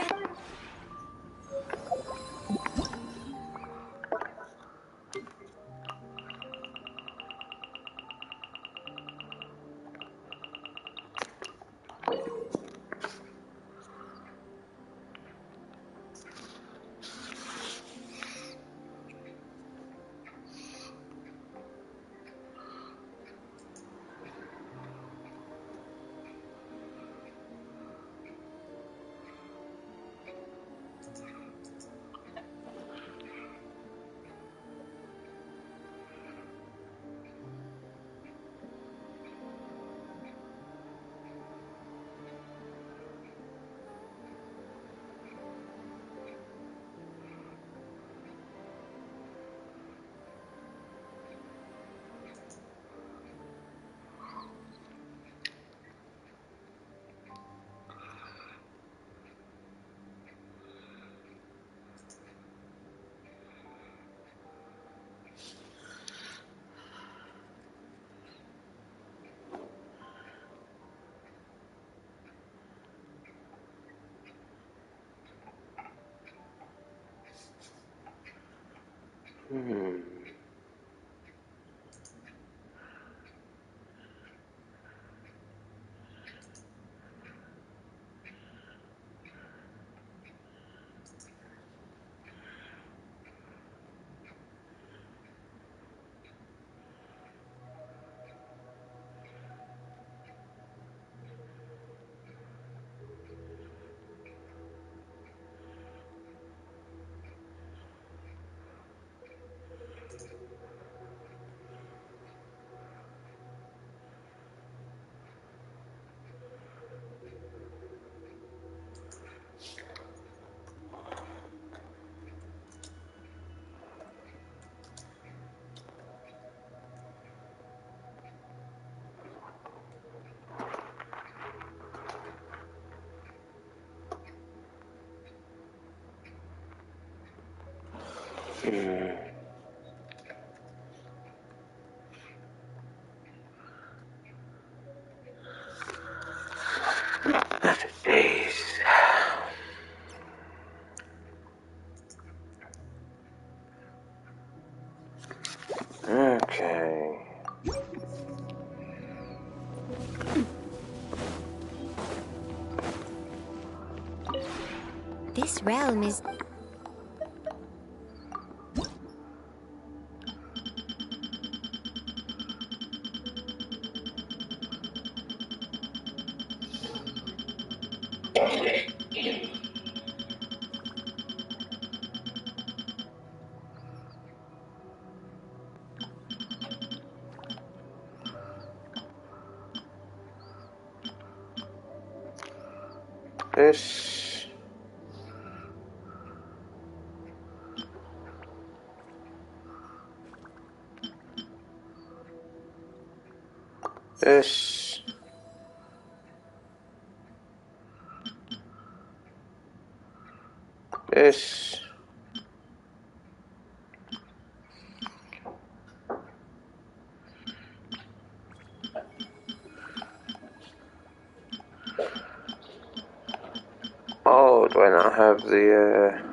Days. Okay. This realm is... This. This. This. Oh, do I not have the,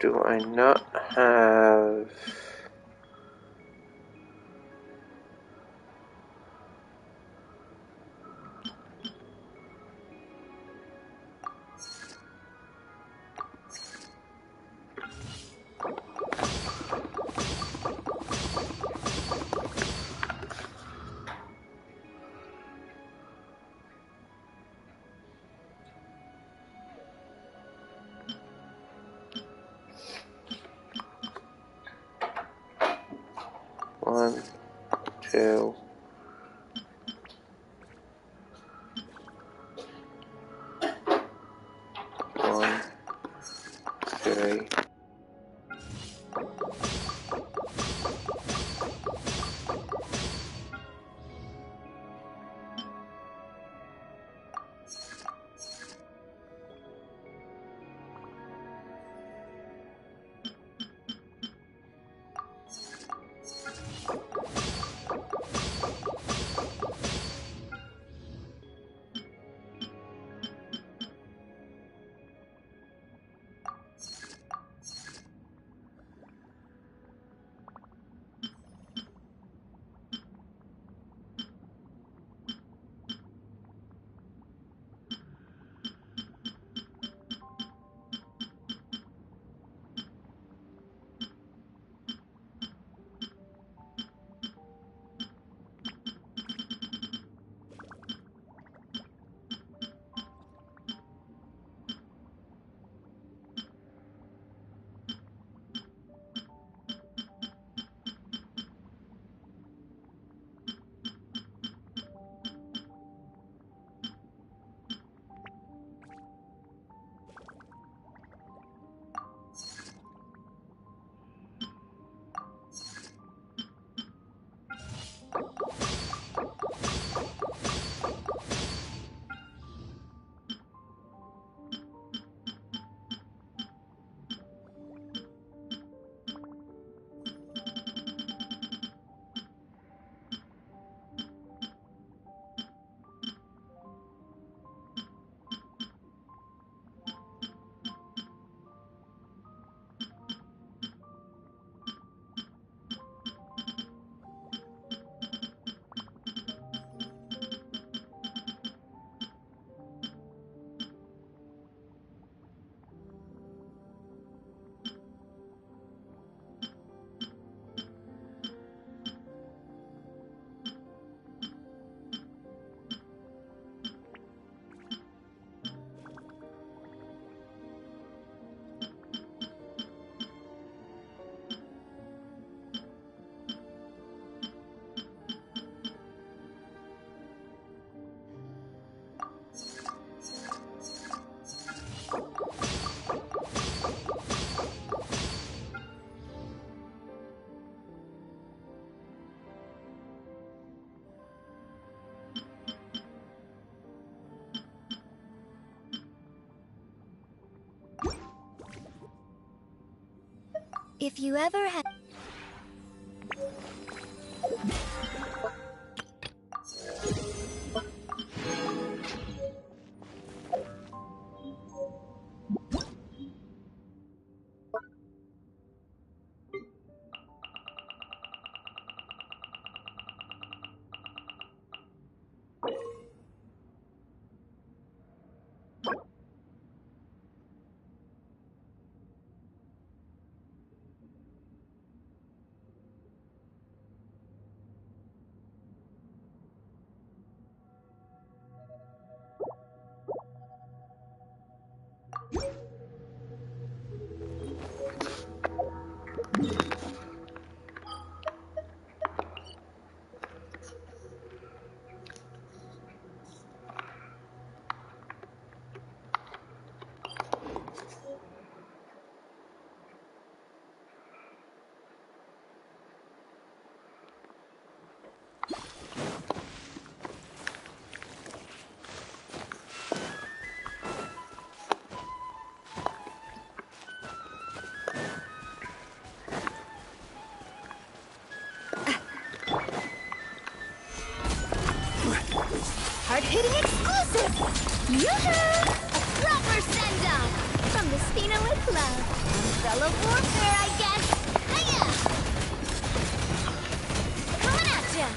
do I not have... One, two, one, three. If you ever had... Hard-hitting exclusive! Yoo-hoo! A proper send-off! From the Spina with love. Umbrella warfare, I guess! Hiya! Coming at ya!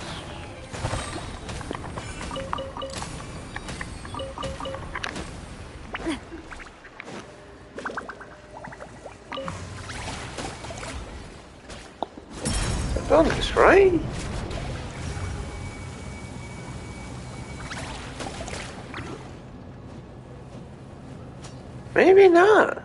I've done this, right? Maybe not.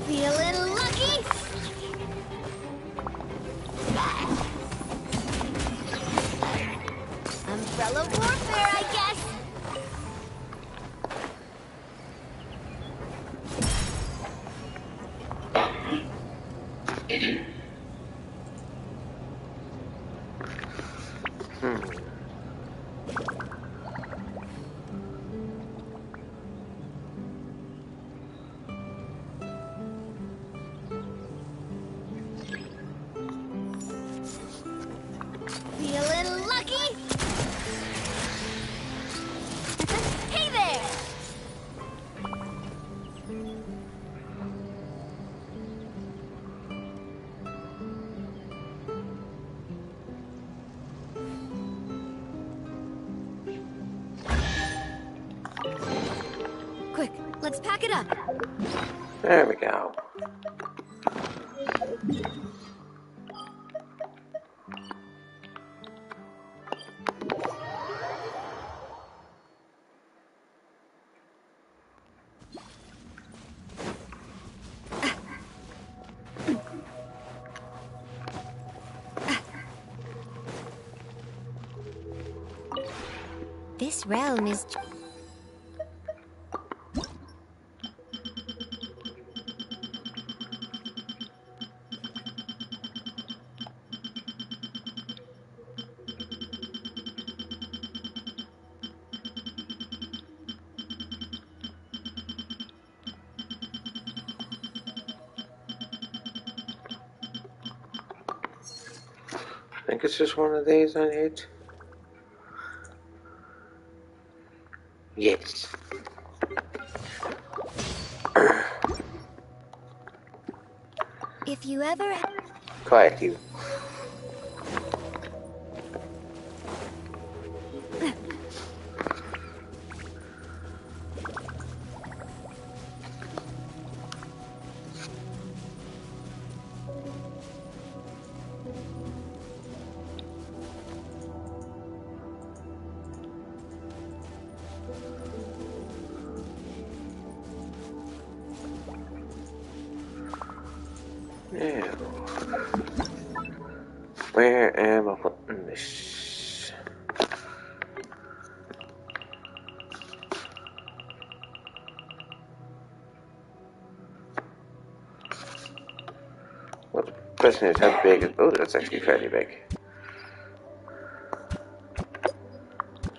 Feeling lucky? Umbrella warfare, I guess! Feeling lucky? Hey there! Quick, let's pack it up. There we go. This realm is... I think it's just one of these I need. Yes. If you ever... Quiet, you. Now, where am I putting this? question is how big is... Oh, that's actually fairly big.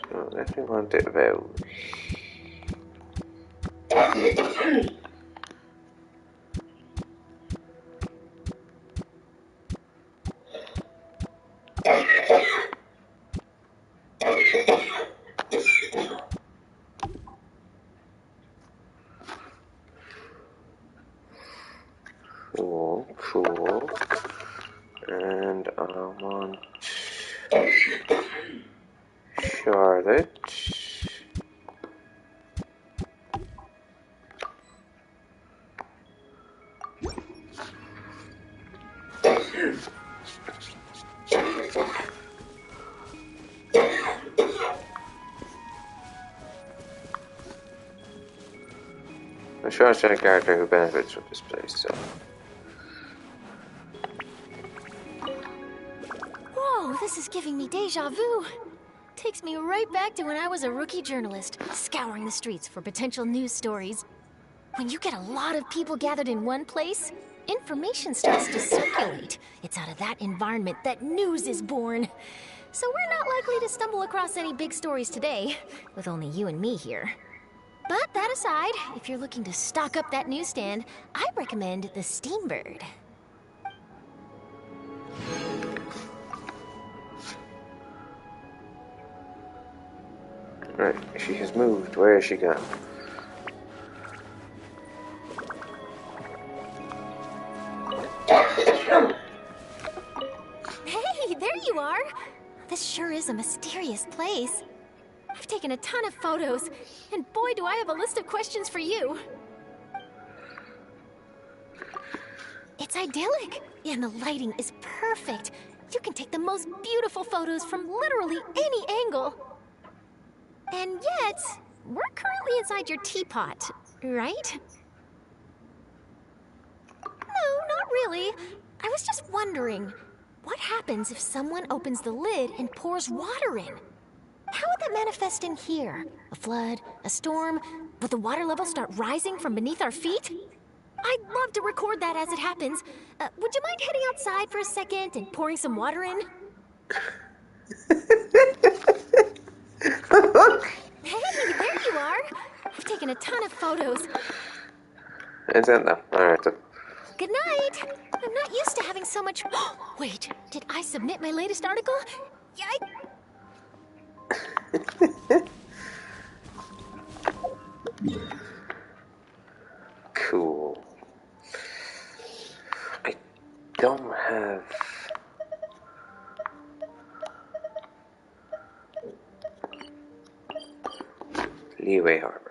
So let me want it about... Cool. And I want Charlotte. I'm sure it's a character who benefits from this place, so... Whoa, this is giving me deja vu. Takes me right back to when I was a rookie journalist, scouring the streets for potential news stories. When you get a lot of people gathered in one place, information starts to circulate. It's out of that environment that news is born. So we're not likely to stumble across any big stories today, with only you and me here. But that aside, if you're looking to stock up that newsstand, I recommend the Steambird. Right, she has moved. Where is she gone? Hey, there you are! This sure is a mysterious place. I've taken a ton of photos, and boy do I have a list of questions for you. It's idyllic, and the lighting is perfect. You can take the most beautiful photos from literally any angle. And yet, we're currently inside your teapot, right? No, not really. I was just wondering, what happens if someone opens the lid and pours water in? How would that manifest in here? A flood? A storm? Would the water level start rising from beneath our feet? I'd love to record that as it happens. Would you mind heading outside for a second and pouring some water in? Hey, there you are! I've taken a ton of photos. Is that no? Alright then. Good night! I'm not used to having so much... Wait, did I submit my latest article? Cool. I don't have... Leeway Harbor.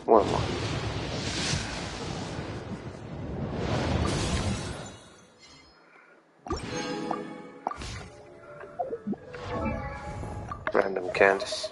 One more. Random Candace.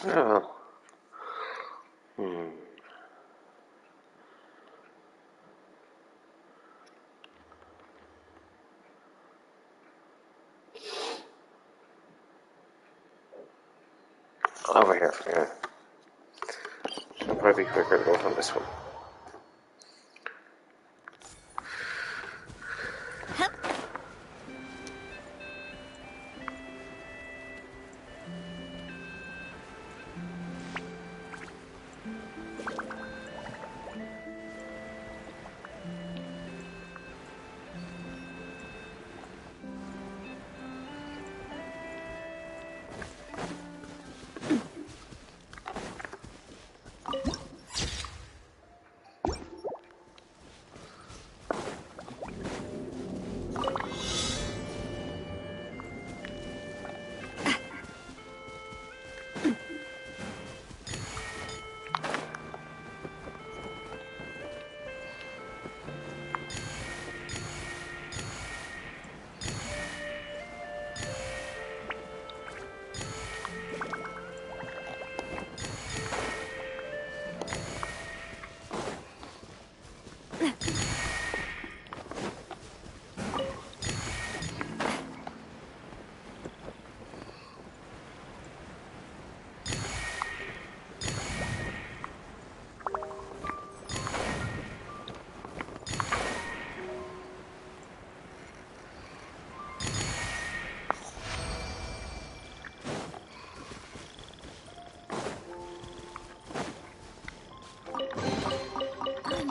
Oh. Over here, yeah. It'll probably be quicker to go on this one.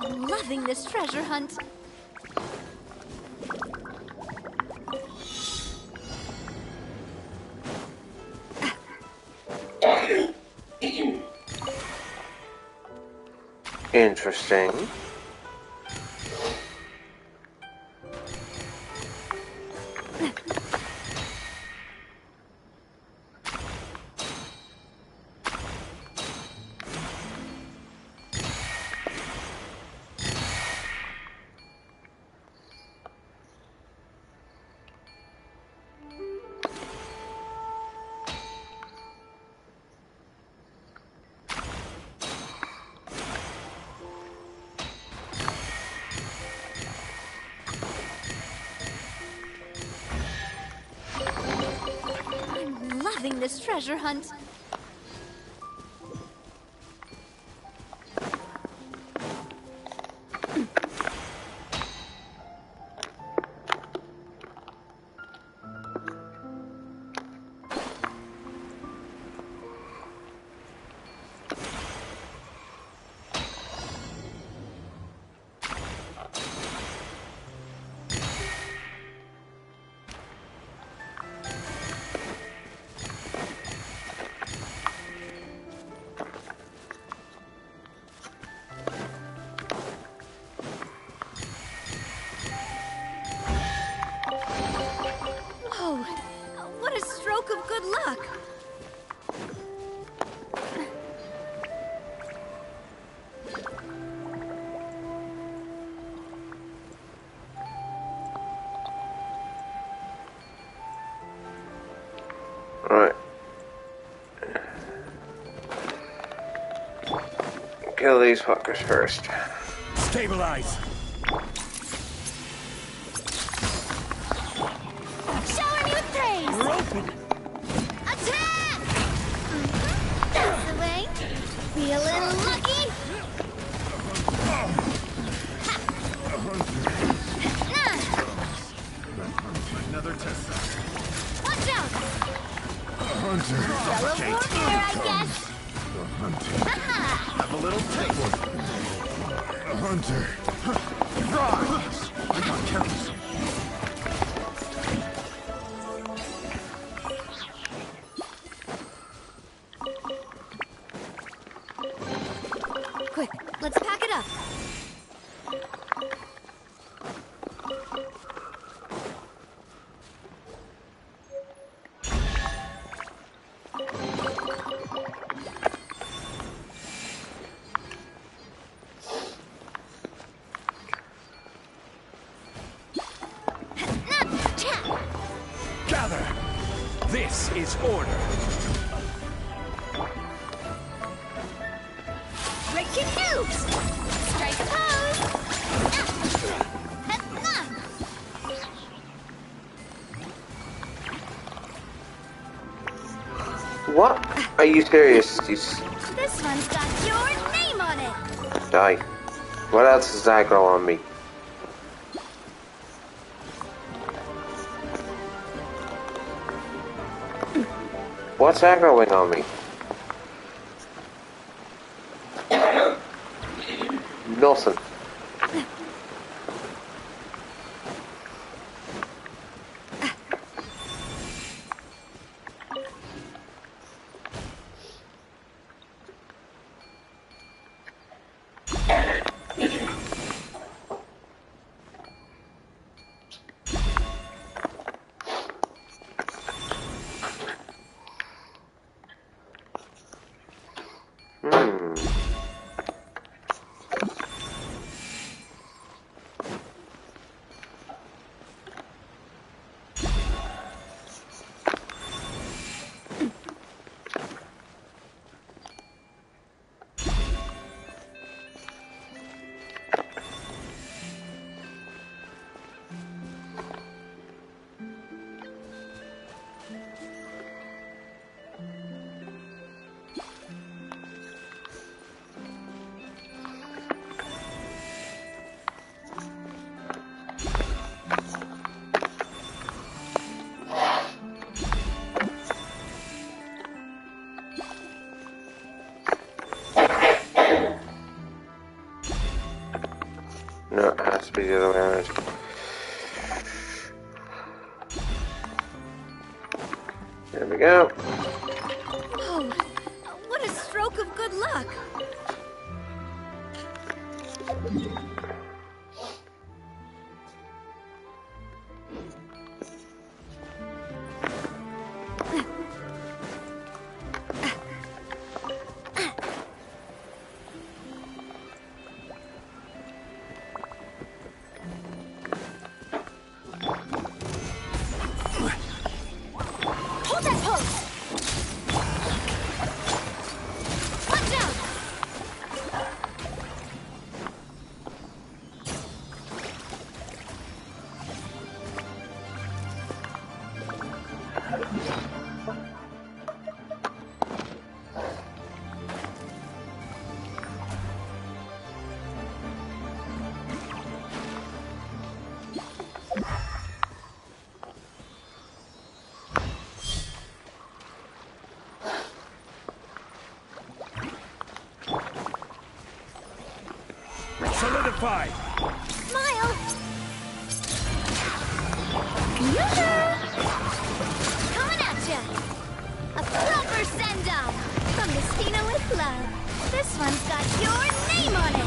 I'm loving this treasure hunt. Interesting. I'm loving this treasure hunt. good luck! Right. Kill these fuckers first. Stabilize. Shower me with praise! We're open. Attack! That's the way. Be a little lucky. Another test site. Watch out! Hunter. Yellow warrior, I guess. Have a little taste. Hunter. Rise. I got careless. Quick, let's pack it up. Gather. This is order. Breaking news! Strike a pose! What? Are you serious? This one's got your name on it! Die. What else is aggro on me? What's aggroing on me? Nothing. No, it has to be the other way around. There we go. Whoa! What a stroke of good luck! Hold that pose! Watch out! Solidify. Smile! Yoo-hoo! Coming at ya! A proper send-off! From Mistina with love. This one's got your name on it!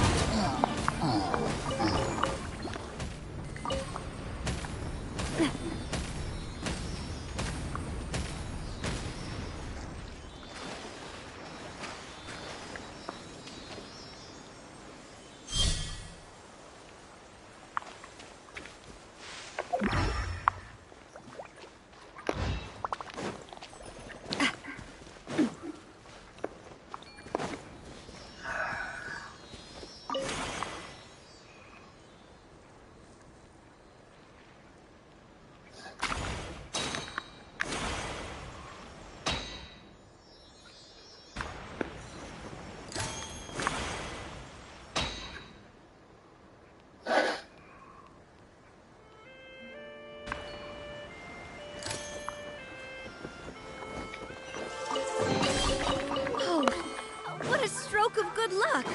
stroke of good luck.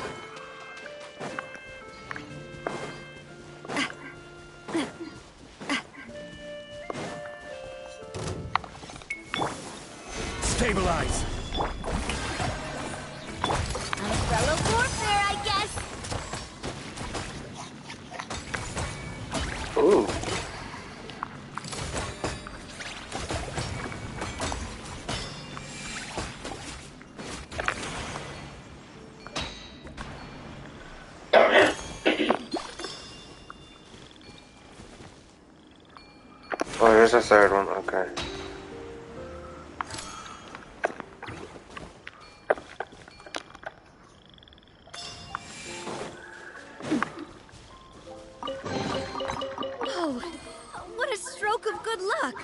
Stabilize! Umbrella warfare, I guess. Ooh. Oh, there's a third one, okay. Oh, what a stroke of good luck.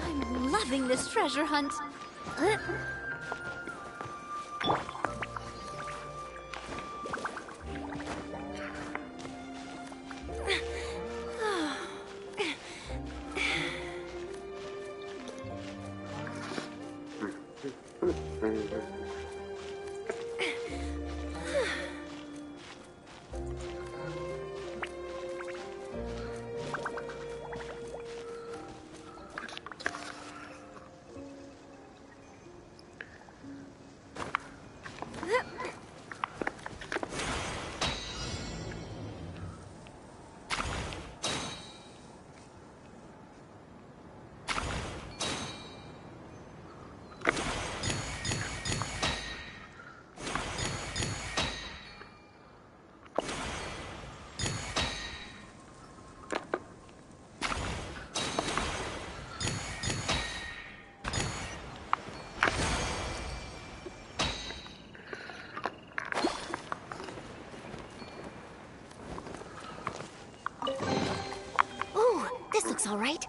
I'm loving this treasure hunt. Ooh, this looks all right.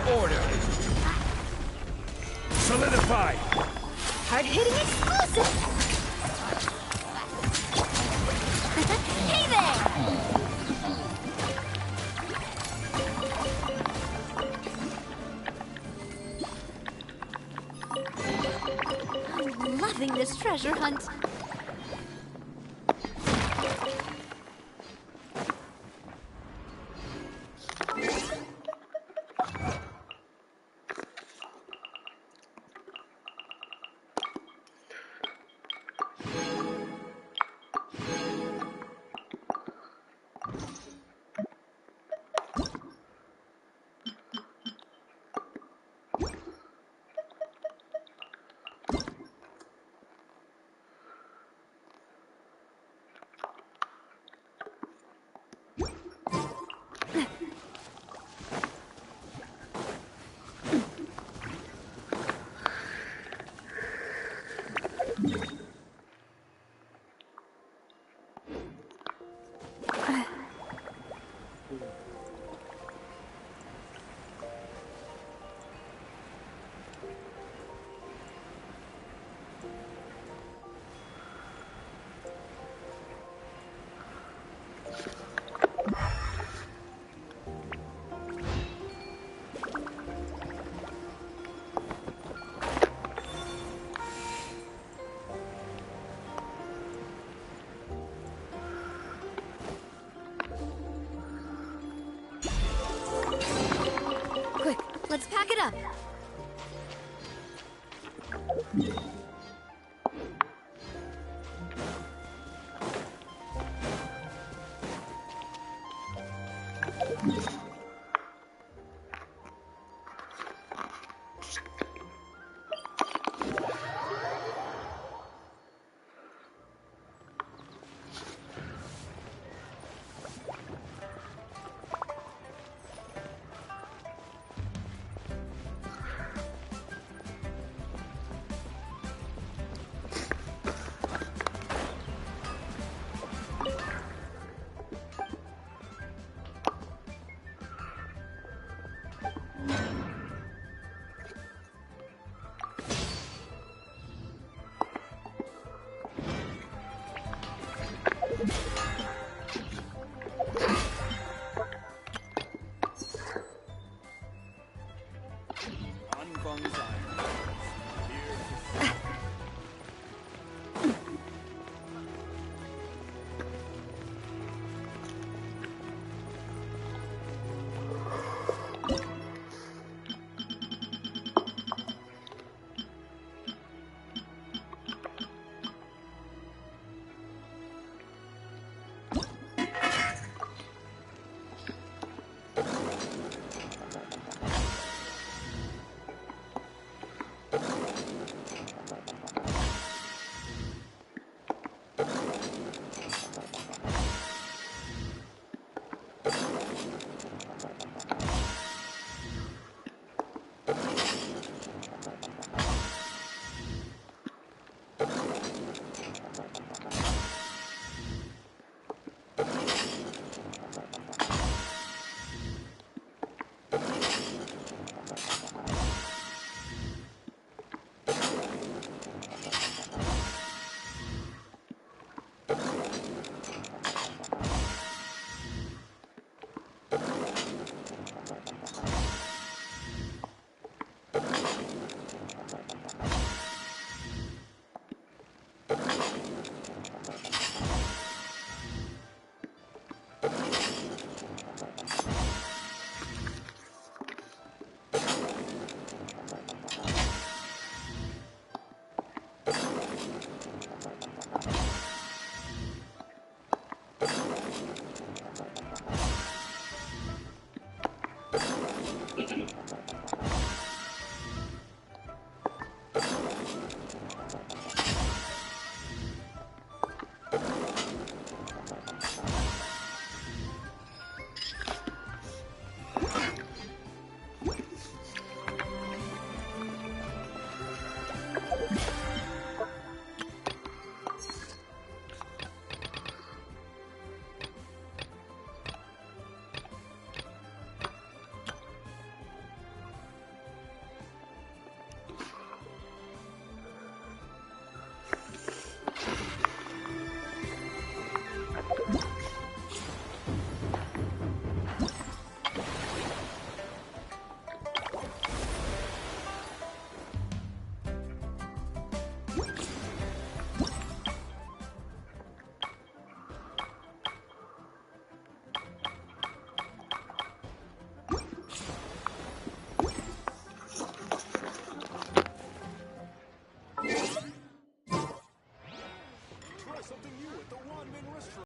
Order. Solidify. Hard-hitting exclusive! Hey there! I'm loving this treasure hunt. Let's pack it up. something new at the Wanmin restaurant.